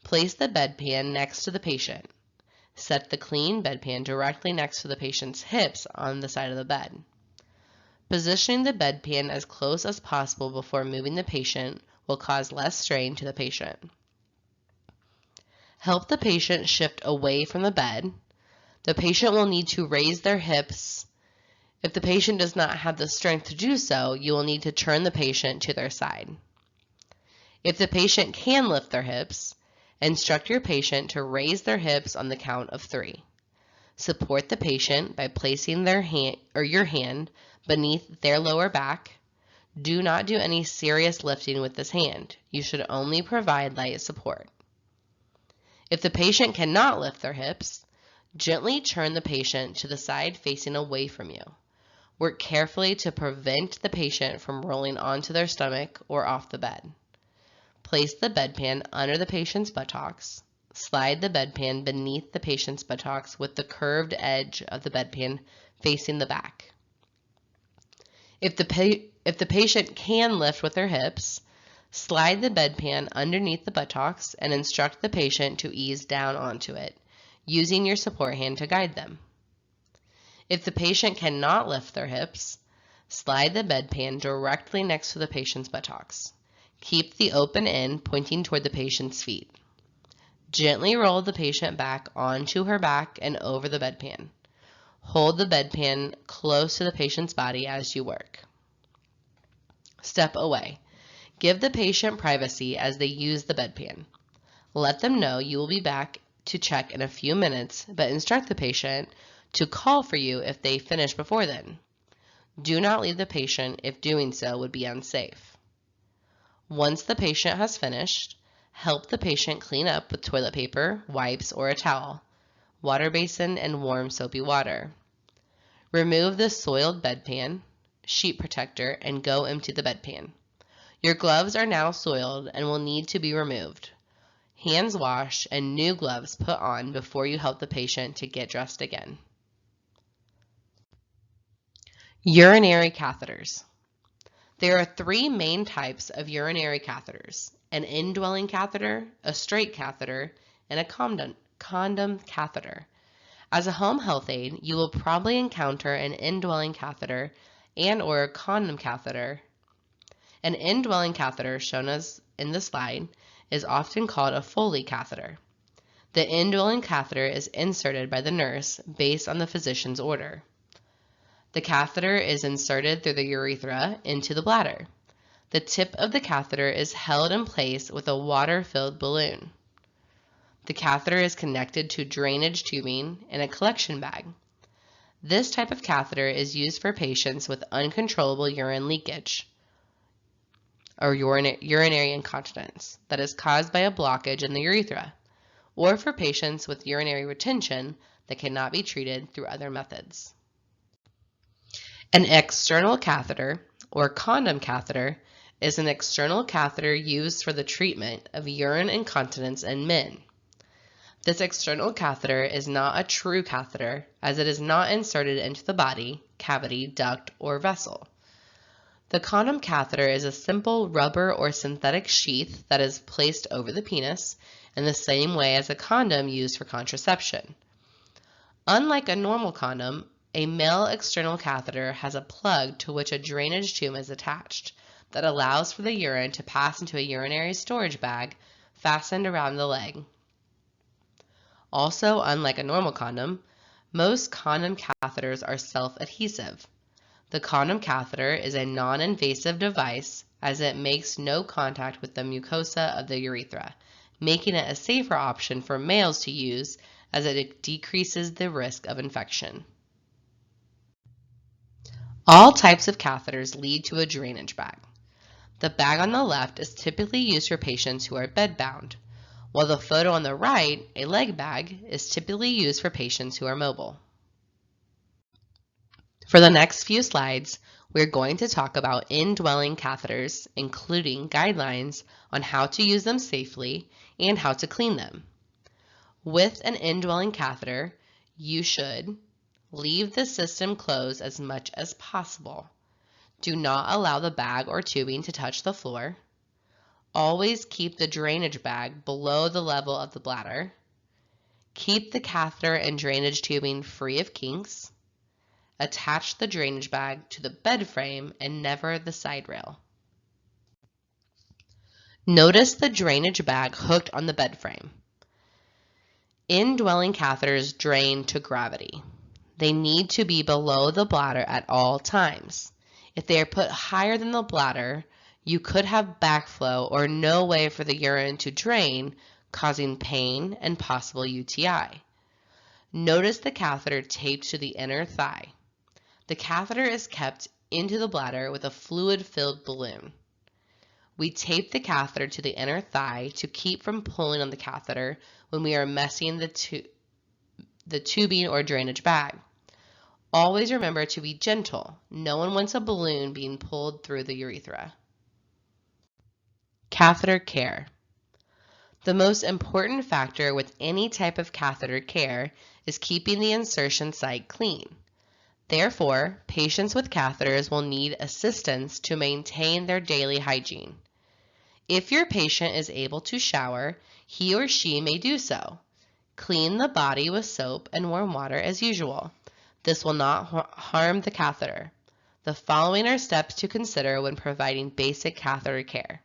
Place the bedpan next to the patient. Set the clean bedpan directly next to the patient's hips on the side of the bed. Positioning the bedpan as close as possible before moving the patient will cause less strain to the patient. Help the patient shift away from the bed. The patient will need to raise their hips. If the patient does not have the strength to do so, you will need to turn the patient to their side. If the patient can lift their hips, instruct your patient to raise their hips on the count of 3. Support the patient by placing your hand beneath their lower back. Do not do any serious lifting with this hand. You should only provide light support. If the patient cannot lift their hips, gently turn the patient to the side facing away from you. Work carefully to prevent the patient from rolling onto their stomach or off the bed. Place the bedpan under the patient's buttocks. Slide the bedpan beneath the patient's buttocks with the curved edge of the bedpan facing the back. If the patient can lift with their hips, slide the bedpan underneath the buttocks and instruct the patient to ease down onto it, using your support hand to guide them. If the patient cannot lift their hips, slide the bedpan directly next to the patient's buttocks. Keep the open end pointing toward the patient's feet. Gently roll the patient back onto her back and over the bedpan. Hold the bedpan close to the patient's body as you work. Step away. Give the patient privacy as they use the bedpan. Let them know you will be back to check in a few minutes, but instruct the patient to call for you if they finish before then. Do not leave the patient if doing so would be unsafe. Once the patient has finished, help the patient clean up with toilet paper, wipes, or a towel, water basin, and warm soapy water. Remove the soiled bedpan, sheet protector, and go empty the bedpan. Your gloves are now soiled and will need to be removed. Hands washed and new gloves put on before you help the patient to get dressed again. Urinary catheters. There are 3 main types of urinary catheters: an indwelling catheter, a straight catheter, and a condom catheter. As a home health aide, you will probably encounter an indwelling catheter and/or a condom catheter. An indwelling catheter, shown as in the slide, is often called a Foley catheter. The indwelling catheter is inserted by the nurse based on the physician's order. The catheter is inserted through the urethra into the bladder. The tip of the catheter is held in place with a water-filled balloon. The catheter is connected to drainage tubing in a collection bag. This type of catheter is used for patients with uncontrollable urine leakage or urinary incontinence that is caused by a blockage in the urethra, or for patients with urinary retention that cannot be treated through other methods. An external catheter, or condom catheter, is an external catheter used for the treatment of urine incontinence in men. This external catheter is not a true catheter, as it is not inserted into the body, cavity, duct, or vessel. The condom catheter is a simple rubber or synthetic sheath that is placed over the penis in the same way as a condom used for contraception. Unlike a normal condom, a male external catheter has a plug to which a drainage tube is attached that allows for the urine to pass into a urinary storage bag fastened around the leg. Also, unlike a normal condom, most condom catheters are self-adhesive. The condom catheter is a non-invasive device as it makes no contact with the mucosa of the urethra, making it a safer option for males to use as it decreases the risk of infection. All types of catheters lead to a drainage bag. The bag on the left is typically used for patients who are bedbound, while the photo on the right, a leg bag, is typically used for patients who are mobile. For the next few slides, we're going to talk about indwelling catheters, including guidelines on how to use them safely and how to clean them. With an indwelling catheter, you should leave the system closed as much as possible. Do not allow the bag or tubing to touch the floor. Always keep the drainage bag below the level of the bladder. Keep the catheter and drainage tubing free of kinks. Attach the drainage bag to the bed frame and never the side rail. Notice the drainage bag hooked on the bed frame. Indwelling catheters drain to gravity. They need to be below the bladder at all times. If they are put higher than the bladder, you could have backflow or no way for the urine to drain, causing pain and possible UTI. Notice the catheter taped to the inner thigh. The catheter is kept into the bladder with a fluid-filled balloon. We tape the catheter to the inner thigh to keep from pulling on the catheter when we are messing the tubing or drainage bag. Always remember to be gentle. No one wants a balloon being pulled through the urethra. Catheter care. The most important factor with any type of catheter care is keeping the insertion site clean. Therefore, patients with catheters will need assistance to maintain their daily hygiene. If your patient is able to shower, he or she may do so. Clean the body with soap and warm water as usual. This will not harm the catheter. The following are steps to consider when providing basic catheter care.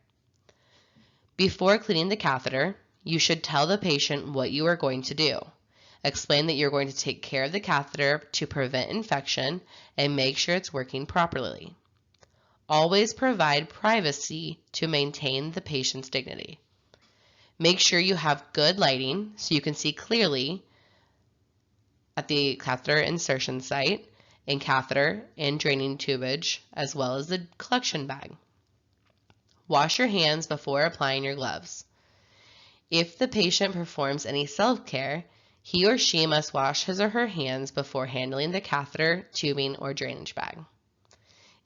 Before cleaning the catheter, you should tell the patient what you are going to do. Explain that you're going to take care of the catheter to prevent infection and make sure it's working properly. Always provide privacy to maintain the patient's dignity. Make sure you have good lighting so you can see clearly at the catheter insertion site and catheter and draining tubage, as well as the collection bag. Wash your hands before applying your gloves. If the patient performs any self-care, he or she must wash his or her hands before handling the catheter, tubing, or drainage bag.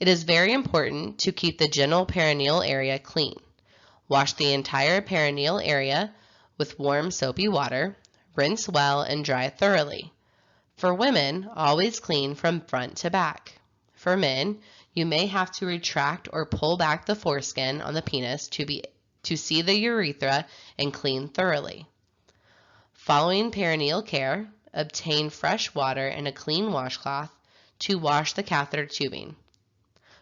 It is very important to keep the genital perineal area clean. Wash the entire perineal area with warm soapy water, rinse well, and dry thoroughly. For women, always clean from front to back. For men, you may have to retract or pull back the foreskin on the penis to see the urethra and clean thoroughly. Following perineal care, obtain fresh water and a clean washcloth to wash the catheter tubing.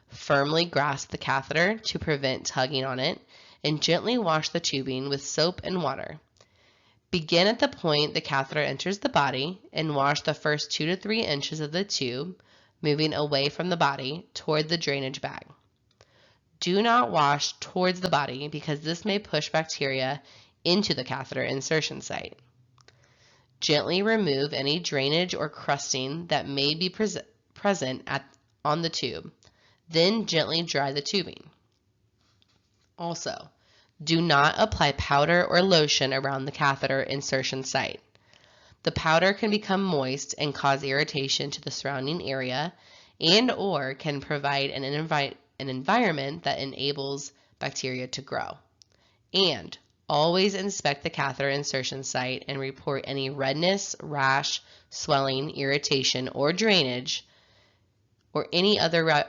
Firmly grasp the catheter to prevent tugging on it, and gently wash the tubing with soap and water. Begin at the point the catheter enters the body and wash the first 2 to 3 inches of the tube, moving away from the body toward the drainage bag. Do not wash towards the body because this may push bacteria into the catheter insertion site. Gently remove any drainage or crusting that may be present on the tube. Then gently dry the tubing. Also, do not apply powder or lotion around the catheter insertion site. The powder can become moist and cause irritation to the surrounding area and/or can provide an environment that enables bacteria to grow. And always inspect the catheter insertion site and report any redness, rash, swelling, irritation, or drainage or any other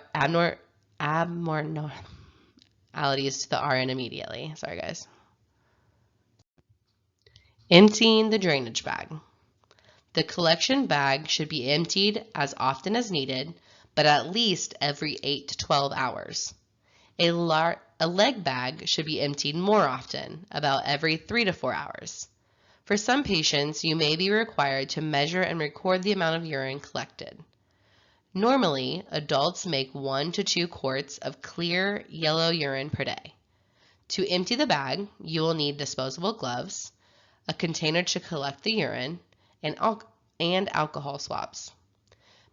abnormalities to the RN immediately. Sorry, guys. Emptying the drainage bag. The collection bag should be emptied as often as needed, but at least every 8 to 12 hours. A leg bag should be emptied more often, about every 3 to 4 hours. For some patients, you may be required to measure and record the amount of urine collected. Normally, adults make 1 to 2 quarts of clear yellow urine per day. To empty the bag, you will need disposable gloves, a container to collect the urine, and alcohol swabs.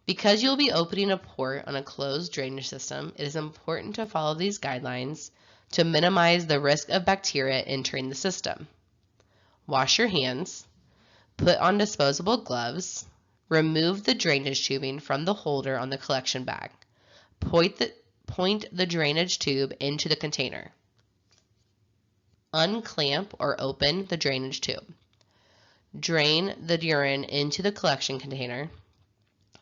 Because you'll be opening a port on a closed drainage system, it is important to follow these guidelines to minimize the risk of bacteria entering the system. Wash your hands, put on disposable gloves, remove the drainage tubing from the holder on the collection bag. Point the drainage tube into the container. Unclamp or open the drainage tube. Drain the urine into the collection container.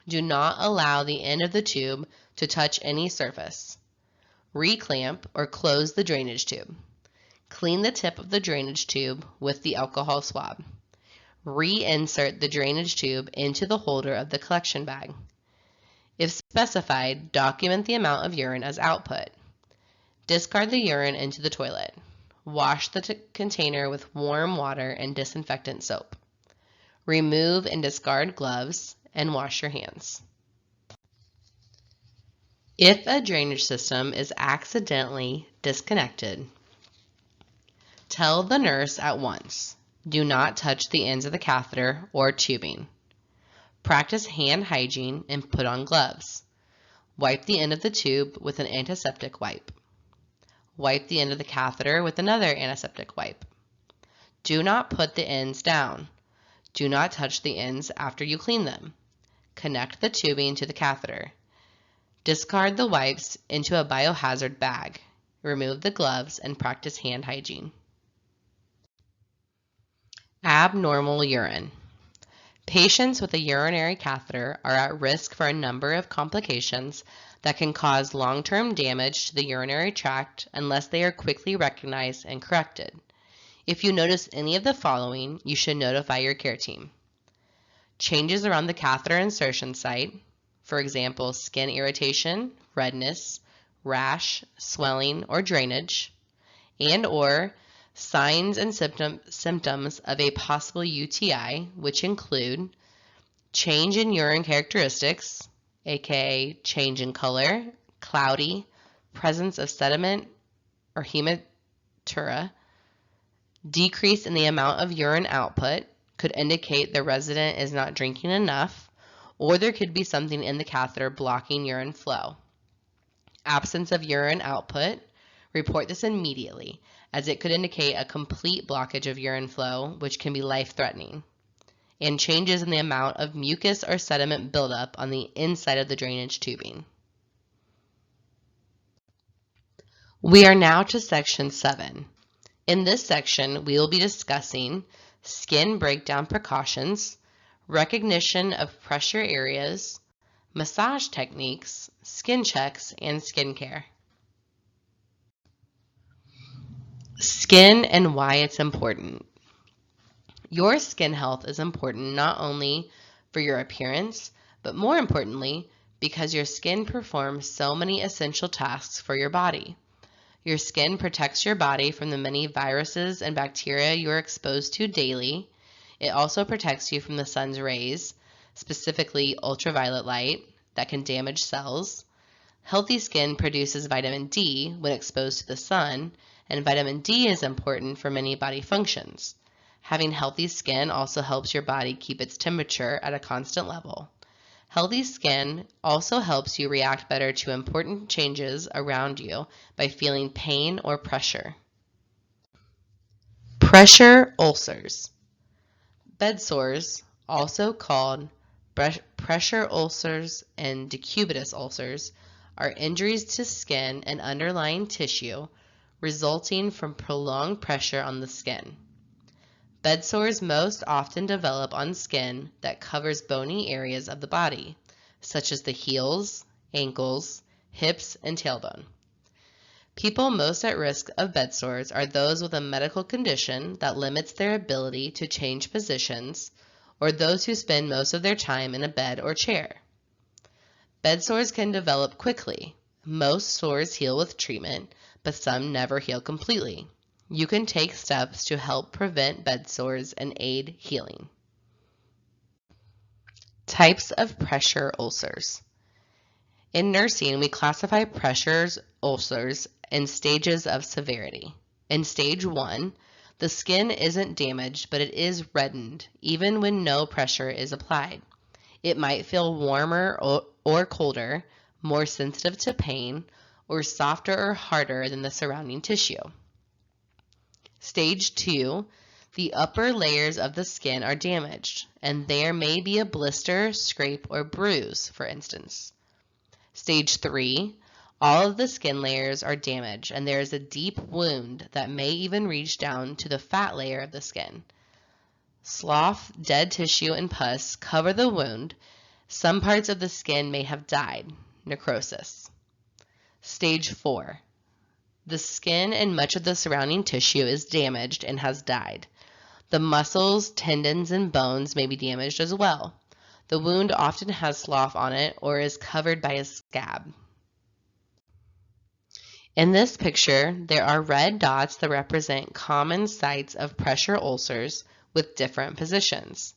Do not allow the end of the tube to touch any surface. Reclamp or close the drainage tube. Clean the tip of the drainage tube with the alcohol swab. Reinsert the drainage tube into the holder of the collection bag. If specified, document the amount of urine as output. Discard the urine into the toilet. Wash the container with warm water and disinfectant soap. Remove and discard gloves and wash your hands. If a drainage system is accidentally disconnected, tell the nurse at once. Do not touch the ends of the catheter or tubing. Practice hand hygiene and put on gloves. Wipe the end of the tube with an antiseptic wipe. Wipe the end of the catheter with another antiseptic wipe. Do not put the ends down. Do not touch the ends after you clean them. Connect the tubing to the catheter. Discard the wipes into a biohazard bag. Remove the gloves and practice hand hygiene. Abnormal urine. Patients with a urinary catheter are at risk for a number of complications that can cause long-term damage to the urinary tract unless they are quickly recognized and corrected. If you notice any of the following, you should notify your care team. Changes around the catheter insertion site, for example, skin irritation, redness, rash, swelling, or drainage, and/or signs and symptoms of a possible UTI, which include change in urine characteristics, aka change in color, cloudy, presence of sediment or hematuria, decrease in the amount of urine output, could indicate the resident is not drinking enough, or there could be something in the catheter blocking urine flow. Absence of urine output, report this immediately, as it could indicate a complete blockage of urine flow, which can be life-threatening. And changes in the amount of mucus or sediment buildup on the inside of the drainage tubing. We are now to section 7. In this section, we will be discussing skin breakdown precautions, recognition of pressure areas, massage techniques, skin checks, and skincare. Skin and why it's important. Your skin health is important not only for your appearance, but more importantly, because your skin performs so many essential tasks for your body. Your skin protects your body from the many viruses and bacteria you are exposed to daily. It also protects you from the sun's rays, specifically ultraviolet light, that can damage cells. Healthy skin produces vitamin D when exposed to the sun, and vitamin D is important for many body functions. Having healthy skin also helps your body keep its temperature at a constant level. Healthy skin also helps you react better to important changes around you by feeling pain or pressure. Pressure ulcers. Bed sores, also called pressure ulcers and decubitus ulcers, are injuries to skin and underlying tissue resulting from prolonged pressure on the skin. Bed sores most often develop on skin that covers bony areas of the body, such as the heels, ankles, hips, and tailbone. People most at risk of bed sores are those with a medical condition that limits their ability to change positions, or those who spend most of their time in a bed or chair. Bed sores can develop quickly. Most sores heal with treatment, but some never heal completely. You can take steps to help prevent bed sores and aid healing. Types of pressure ulcers. In nursing, we classify pressure ulcers in stages of severity. In stage 1, the skin isn't damaged, but it is reddened, even when no pressure is applied. It might feel warmer or colder, more sensitive to pain, or softer or harder than the surrounding tissue. Stage 2, the upper layers of the skin are damaged, and there may be a blister, scrape, or bruise, for instance. Stage 3, all of the skin layers are damaged, and there is a deep wound that may even reach down to the fat layer of the skin. Slough, dead tissue, and pus cover the wound. Some parts of the skin may have died, necrosis. Stage 4. The skin and much of the surrounding tissue is damaged and has died. The muscles, tendons, and bones may be damaged as well. The wound often has slough on it or is covered by a scab. In this picture, there are red dots that represent common sites of pressure ulcers with different positions.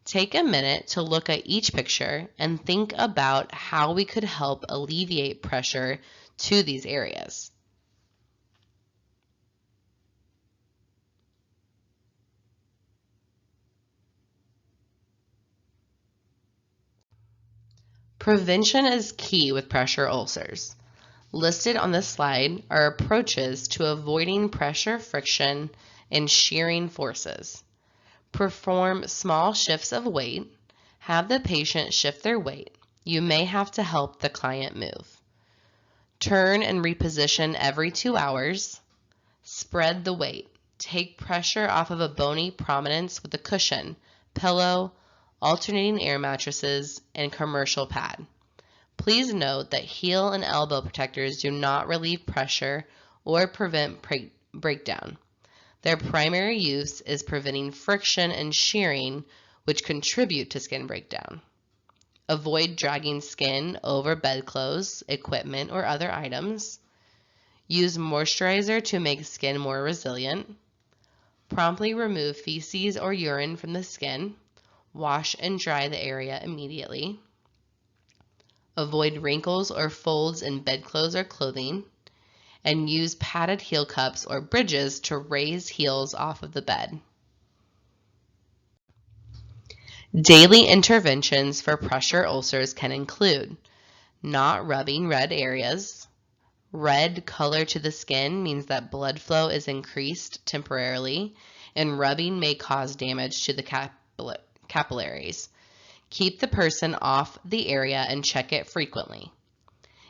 Take a minute to look at each picture and think about how we could help alleviate pressure to these areas. Prevention is key with pressure ulcers. Listed on this slide are approaches to avoiding pressure, friction, and shearing forces. Perform small shifts of weight. Have the patient shift their weight. You may have to help the client move. Turn and reposition every 2 hours. Spread the weight. Take pressure off of a bony prominence with a cushion, pillow, alternating air mattresses, and commercial pad. Please note that heel and elbow protectors do not relieve pressure or prevent breakdown. Their primary use is preventing friction and shearing, which contribute to skin breakdown. Avoid dragging skin over bedclothes, equipment, or other items. Use moisturizer to make skin more resilient. Promptly remove feces or urine from the skin. Wash and dry the area immediately. Avoid wrinkles or folds in bedclothes or clothing. And use padded heel cups or bridges to raise heels off of the bed. Daily interventions for pressure ulcers can include not rubbing red areas. Red color to the skin means that blood flow is increased temporarily, and rubbing may cause damage to the capillaries. Keep the person off the area and check it frequently.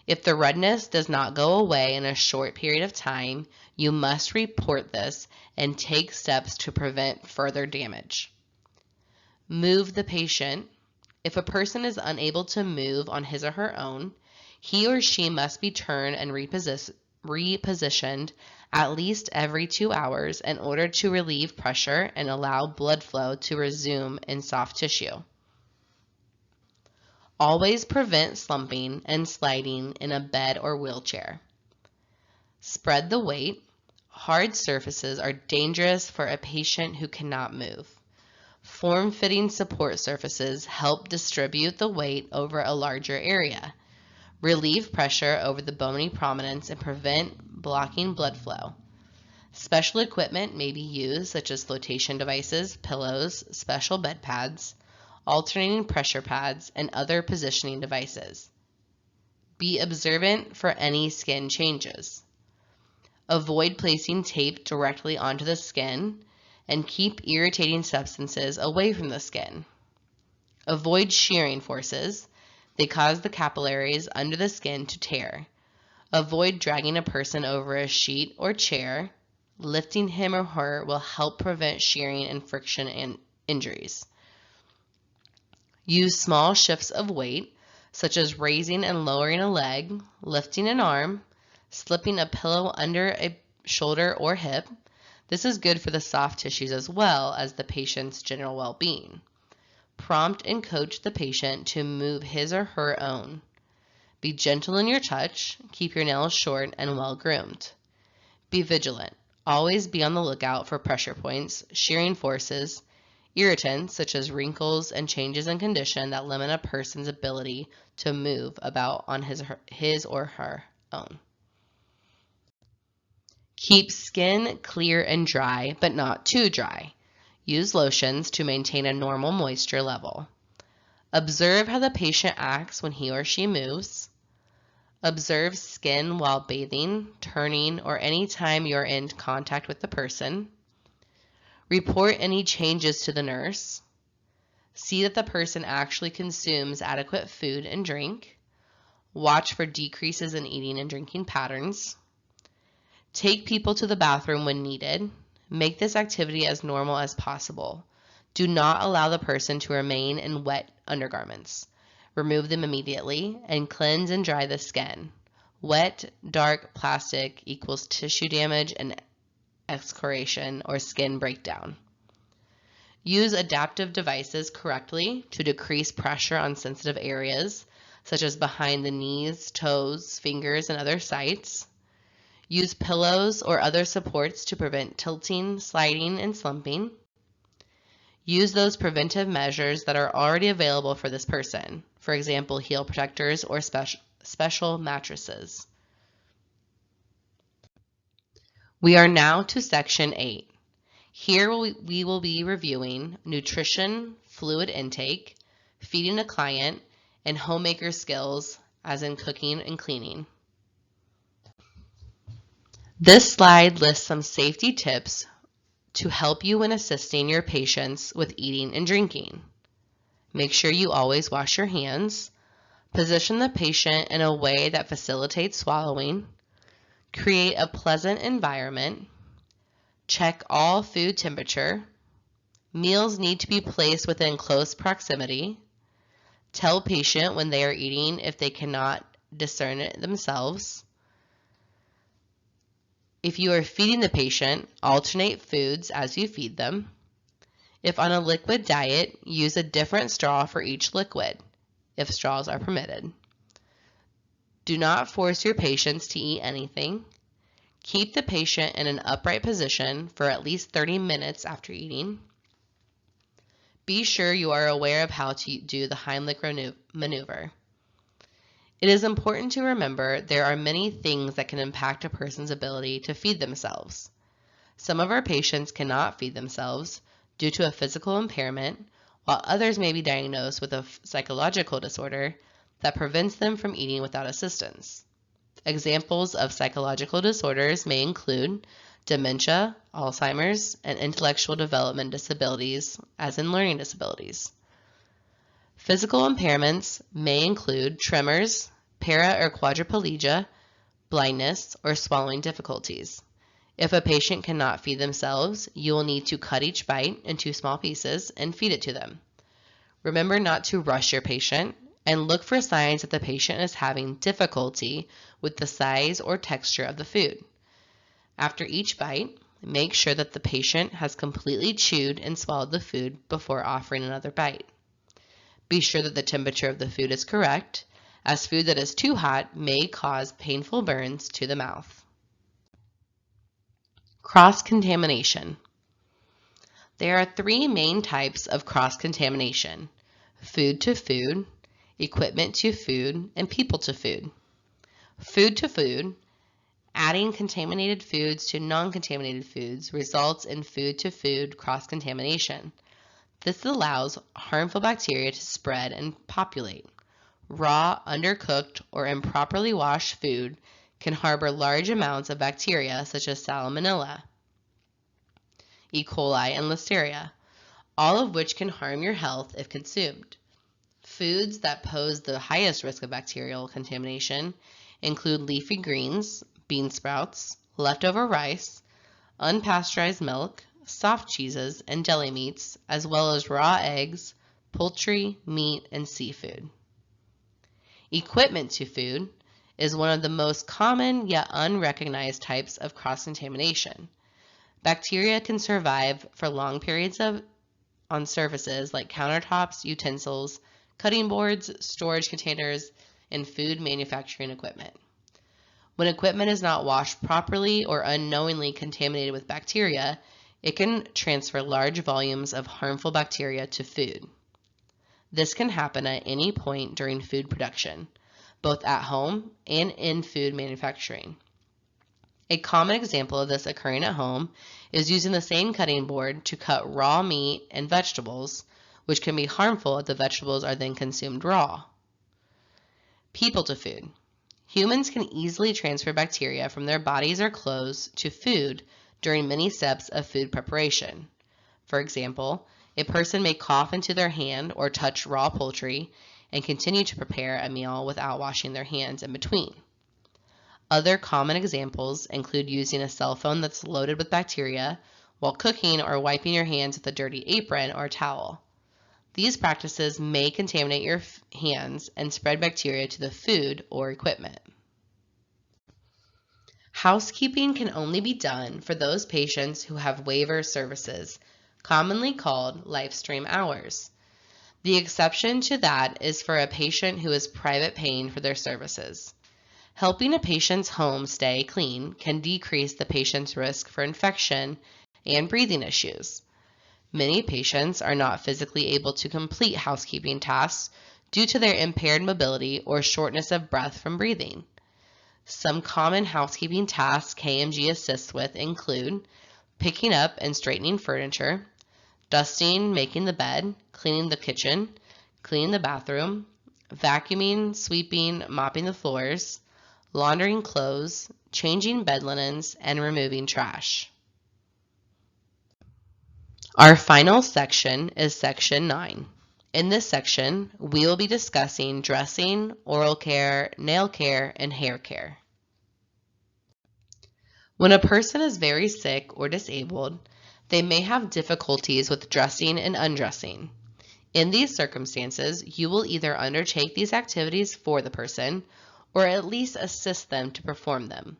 If the redness does not go away in a short period of time, you must report this and take steps to prevent further damage. Move the patient. If a person is unable to move on his or her own, he or she must be turned and repositioned at least every 2 hours in order to relieve pressure and allow blood flow to resume in soft tissue. Always prevent slumping and sliding in a bed or wheelchair. Spread the weight. Hard surfaces are dangerous for a patient who cannot move. Form-fitting support surfaces help distribute the weight over a larger area, relieve pressure over the bony prominence, and prevent blocking blood flow. Special equipment may be used, such as flotation devices, pillows, special bed pads, alternating pressure pads, and other positioning devices. Be observant for any skin changes. Avoid placing tape directly onto the skin and keep irritating substances away from the skin. Avoid shearing forces. They cause the capillaries under the skin to tear. Avoid dragging a person over a sheet or chair. Lifting him or her will help prevent shearing and friction and injuries. Use small shifts of weight, such as raising and lowering a leg, lifting an arm, slipping a pillow under a shoulder or hip. This is good for the soft tissues as well as the patient's general well-being. Prompt and coach the patient to move his or her own. Be gentle in your touch. Keep your nails short and well-groomed. Be vigilant. Always be on the lookout for pressure points, shearing forces, irritants such as wrinkles, and changes in condition that limit a person's ability to move about on his or her own. Keep skin clear and dry, but not too dry. Use lotions to maintain a normal moisture level. Observe how the patient acts when he or she moves. Observe skin while bathing, turning, or any time you're in contact with the person. Report any changes to the nurse. See that the person actually consumes adequate food and drink. Watch for decreases in eating and drinking patterns. Take people to the bathroom when needed. Make this activity as normal as possible. Do not allow the person to remain in wet undergarments. Remove them immediately and cleanse and dry the skin. Wet, dark plastic equals tissue damage and excoriation or skin breakdown. Use adaptive devices correctly to decrease pressure on sensitive areas, such as behind the knees, toes, fingers, and other sites. Use pillows or other supports to prevent tilting, sliding, and slumping. Use those preventive measures that are already available for this person. For example, heel protectors or special mattresses. We are now to section 8. Here we will be reviewing nutrition, fluid intake, feeding a client, and homemaker skills, as in cooking and cleaning. This slide lists some safety tips to help you when assisting your patients with eating and drinking. Make sure you always wash your hands. Position the patient in a way that facilitates swallowing. Create a pleasant environment. Check all food temperature. Meals need to be placed within close proximity. Tell patient when they are eating if they cannot discern it themselves. If you are feeding the patient, alternate foods as you feed them. If on a liquid diet, use a different straw for each liquid, if straws are permitted. Do not force your patients to eat anything. Keep the patient in an upright position for at least 30 minutes after eating. Be sure you are aware of how to do the Heimlich maneuver. It is important to remember there are many things that can impact a person's ability to feed themselves. Some of our patients cannot feed themselves due to a physical impairment, while others may be diagnosed with a psychological disorder that prevents them from eating without assistance. Examples of psychological disorders may include dementia, Alzheimer's, and intellectual development disabilities, as in learning disabilities. Physical impairments may include tremors, para or quadriplegia, blindness, or swallowing difficulties. If a patient cannot feed themselves, you will need to cut each bite into small pieces and feed it to them. Remember not to rush your patient and look for signs that the patient is having difficulty with the size or texture of the food. After each bite, make sure that the patient has completely chewed and swallowed the food before offering another bite. Be sure that the temperature of the food is correct, as food that is too hot may cause painful burns to the mouth. Cross-contamination. There are 3 main types of cross-contamination: food to food, equipment to food, and people to food. Food to food, adding contaminated foods to non-contaminated foods, results in food to food cross-contamination. This allows harmful bacteria to spread and populate. Raw, undercooked, or improperly washed food can harbor large amounts of bacteria such as Salmonella, E. coli, and Listeria, all of which can harm your health if consumed. Foods that pose the highest risk of bacterial contamination include leafy greens, bean sprouts, leftover rice, unpasteurized milk, soft cheeses, and deli meats, as well as raw eggs, poultry, meat, and seafood. Equipment to food is one of the most common yet unrecognized types of cross-contamination. Bacteria can survive for long periods on surfaces like countertops, utensils, cutting boards, storage containers, and food manufacturing equipment. When equipment is not washed properly or unknowingly contaminated with bacteria, it can transfer large volumes of harmful bacteria to food. This can happen at any point during food production, both at home and in food manufacturing. A common example of this occurring at home is using the same cutting board to cut raw meat and vegetables, which can be harmful if the vegetables are then consumed raw. People to food. Humans can easily transfer bacteria from their bodies or clothes to food during many steps of food preparation. For example, a person may cough into their hand or touch raw poultry and continue to prepare a meal without washing their hands in between. Other common examples include using a cell phone that's loaded with bacteria while cooking or wiping your hands with a dirty apron or towel. These practices may contaminate your hands and spread bacteria to the food or equipment. Housekeeping can only be done for those patients who have waiver services, commonly called live stream hours. The exception to that is for a patient who is private paying for their services. Helping a patient's home stay clean can decrease the patient's risk for infection and breathing issues. Many patients are not physically able to complete housekeeping tasks due to their impaired mobility or shortness of breath from breathing. Some common housekeeping tasks KMG assists with include picking up and straightening furniture, dusting, making the bed, cleaning the kitchen, cleaning the bathroom, vacuuming, sweeping, mopping the floors, laundering clothes, changing bed linens, and removing trash. Our final section is section 9. In this section, we will be discussing dressing, oral care, nail care, and hair care. When a person is very sick or disabled, they may have difficulties with dressing and undressing. In these circumstances, you will either undertake these activities for the person or at least assist them to perform them.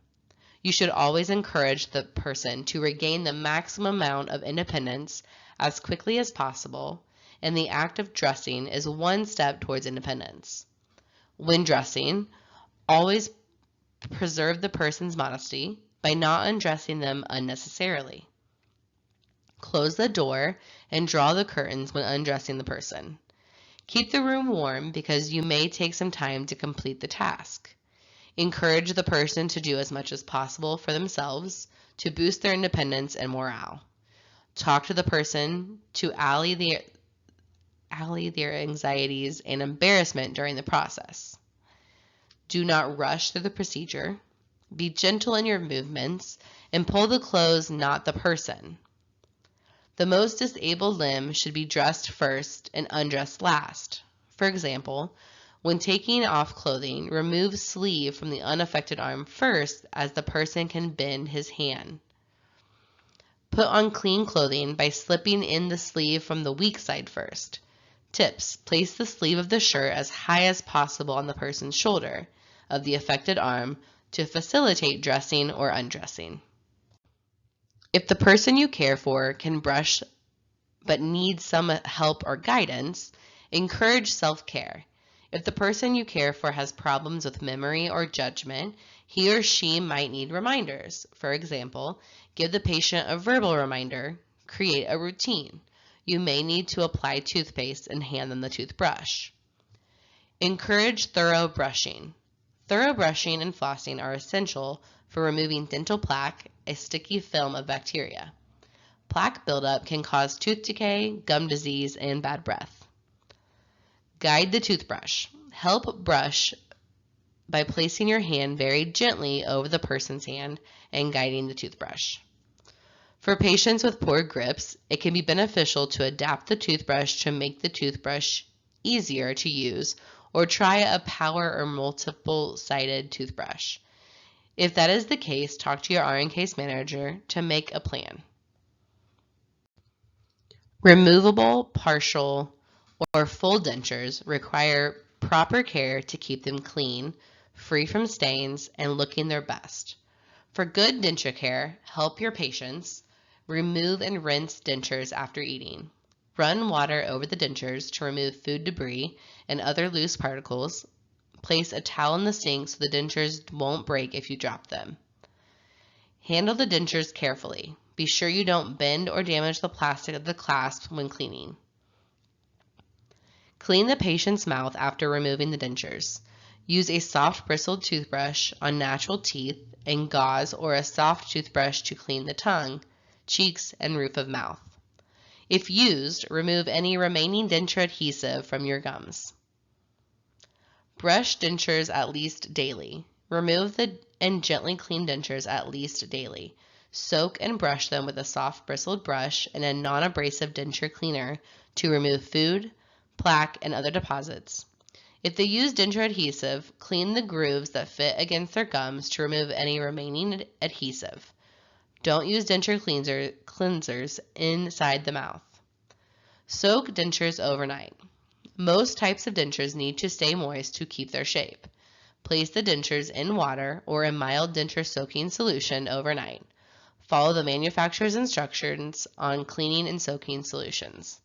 You should always encourage the person to regain the maximum amount of independence as quickly as possible, and the act of dressing is one step towards independence. When dressing, always preserve the person's modesty by not undressing them unnecessarily. Close the door and draw the curtains when undressing the person. Keep the room warm because you may take some time to complete the task. Encourage the person to do as much as possible for themselves to boost their independence and morale. Talk to the person to allay their anxieties and embarrassment during the process. Do not rush through the procedure. Be gentle in your movements and pull the clothes, not the person. The most disabled limb should be dressed first and undressed last. For example, when taking off clothing, remove sleeve from the unaffected arm first, as the person can bend his hand. Put on clean clothing by slipping in the sleeve from the weak side first. Tips: place the sleeve of the shirt as high as possible on the person's shoulder of the affected arm to facilitate dressing or undressing. If the person you care for can brush but needs some help or guidance, encourage self-care. If the person you care for has problems with memory or judgment, he or she might need reminders. For example, give the patient a verbal reminder, create a routine. You may need to apply toothpaste and hand them the toothbrush. Encourage thorough brushing. Thorough brushing and flossing are essential for removing dental plaque, a sticky film of bacteria. Plaque buildup can cause tooth decay, gum disease, and bad breath. Guide the toothbrush. Help brush by placing your hand very gently over the person's hand and guiding the toothbrush. For patients with poor grips, it can be beneficial to adapt the toothbrush to make the toothbrush easier to use, or try a power or multiple-sided toothbrush. If that is the case, talk to your RN case manager to make a plan. Removable, partial, or full dentures require proper care to keep them clean, free from stains, and looking their best. For good denture care, help your patients remove and rinse dentures after eating. Run water over the dentures to remove food debris and other loose particles. Place a towel in the sink so the dentures won't break if you drop them. Handle the dentures carefully. Be sure you don't bend or damage the plastic of the clasp when cleaning. Clean the patient's mouth after removing the dentures. Use a soft bristled toothbrush on natural teeth and gauze or a soft toothbrush to clean the tongue, cheeks, and roof of mouth. If used, remove any remaining denture adhesive from your gums. Brush dentures at least daily. Remove and gently clean dentures at least daily. Soak and brush them with a soft bristled brush and a non-abrasive denture cleaner to remove food, plaque, and other deposits. If they use denture adhesive, clean the grooves that fit against their gums to remove any remaining adhesive. Don't use denture cleansers inside the mouth. Soak dentures overnight. Most types of dentures need to stay moist to keep their shape. Place the dentures in water or a mild denture soaking solution overnight. Follow the manufacturer's instructions on cleaning and soaking solutions.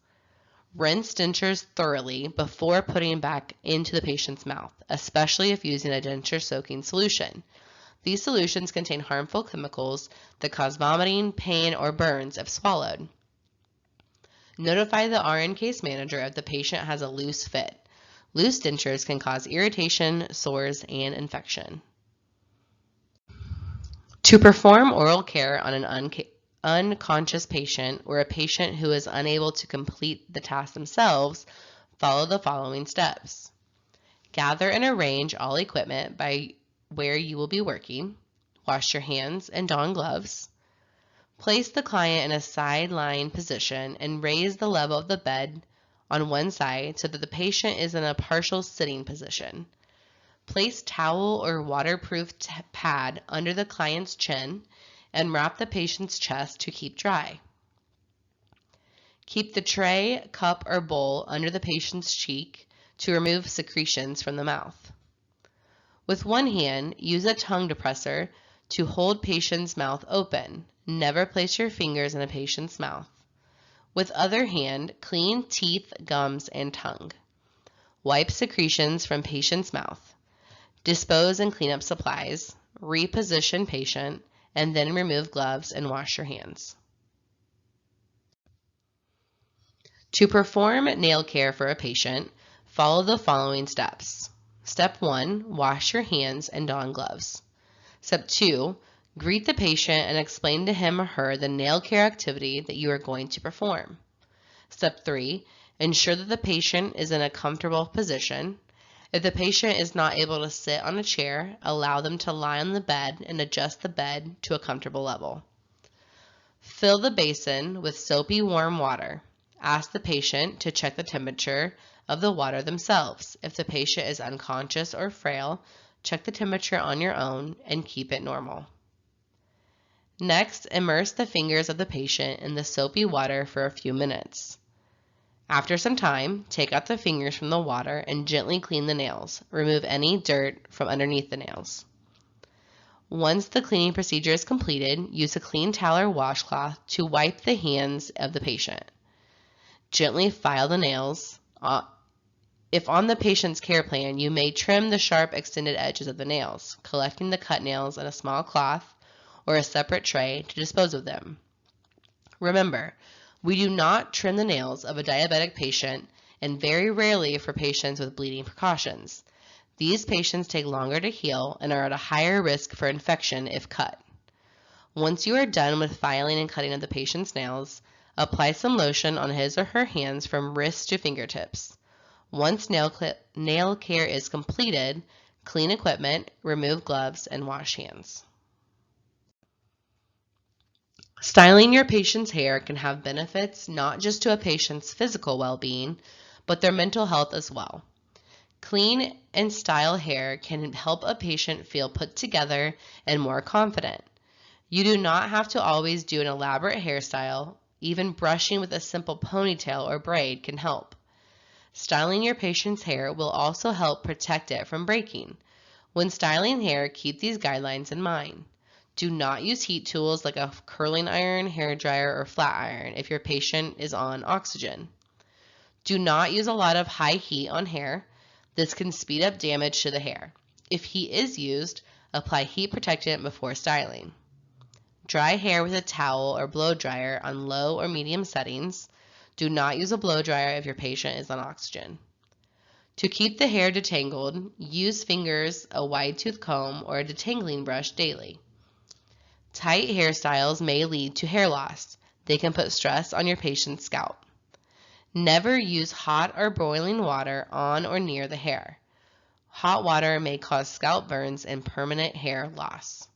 Rinse dentures thoroughly before putting back into the patient's mouth, especially if using a denture soaking solution. These solutions contain harmful chemicals that cause vomiting, pain, or burns if swallowed. Notify the RN case manager if the patient has a loose fit. Loose dentures can cause irritation, sores, and infection. To perform oral care on an unconscious patient or a patient who is unable to complete the task themselves, follow the following steps. Gather and arrange all equipment by where you will be working. Wash your hands and don gloves. Place the client in a sideline position and raise the level of the bed on one side so that the patient is in a partial sitting position. Place towel or waterproof pad under the client's chin and wrap the patient's chest to keep dry. Keep the tray, cup, or bowl under the patient's cheek to remove secretions from the mouth. With one hand, use a tongue depressor to hold patient's mouth open. Never place your fingers in a patient's mouth. With other hand, clean teeth, gums, and tongue. Wipe secretions from patient's mouth. Dispose and clean up supplies. Reposition patient, and then remove gloves and wash your hands. To perform nail care for a patient, follow the following steps. Step 1, wash your hands and don gloves. Step 2, greet the patient and explain to him or her the nail care activity that you are going to perform. Step 3, ensure that the patient is in a comfortable position. If the patient is not able to sit on a chair, allow them to lie on the bed and adjust the bed to a comfortable level. Fill the basin with soapy warm water. Ask the patient to check the temperature of the water themselves. If the patient is unconscious or frail, check the temperature on your own and keep it normal. Next, immerse the fingers of the patient in the soapy water for a few minutes. After some time, take out the fingers from the water and gently clean the nails. Remove any dirt from underneath the nails. Once the cleaning procedure is completed, use a clean towel or washcloth to wipe the hands of the patient. Gently file the nails. If on the patient's care plan, you may trim the sharp extended edges of the nails, collecting the cut nails in a small cloth or a separate tray to dispose of them. Remember, we do not trim the nails of a diabetic patient and very rarely for patients with bleeding precautions. These patients take longer to heal and are at a higher risk for infection if cut. Once you are done with filing and cutting of the patient's nails, apply some lotion on his or her hands from wrist to fingertips. Once nail care is completed, clean equipment, remove gloves, and wash hands. Styling your patient's hair can have benefits not just to a patient's physical well-being, but their mental health as well. Clean and style hair can help a patient feel put together and more confident. You do not have to always do an elaborate hairstyle. Even brushing with a simple ponytail or braid can help. Styling your patient's hair will also help protect it from breaking. When styling hair, keep these guidelines in mind. Do not use heat tools like a curling iron, hair dryer, or flat iron if your patient is on oxygen. Do not use a lot of high heat on hair. This can speed up damage to the hair. If heat is used, apply heat protectant before styling. Dry hair with a towel or blow dryer on low or medium settings. Do not use a blow dryer if your patient is on oxygen. To keep the hair detangled, use fingers, a wide tooth comb, or a detangling brush daily. Tight hairstyles may lead to hair loss. They can put stress on your patient's scalp. Never use hot or boiling water on or near the hair. Hot water may cause scalp burns and permanent hair loss.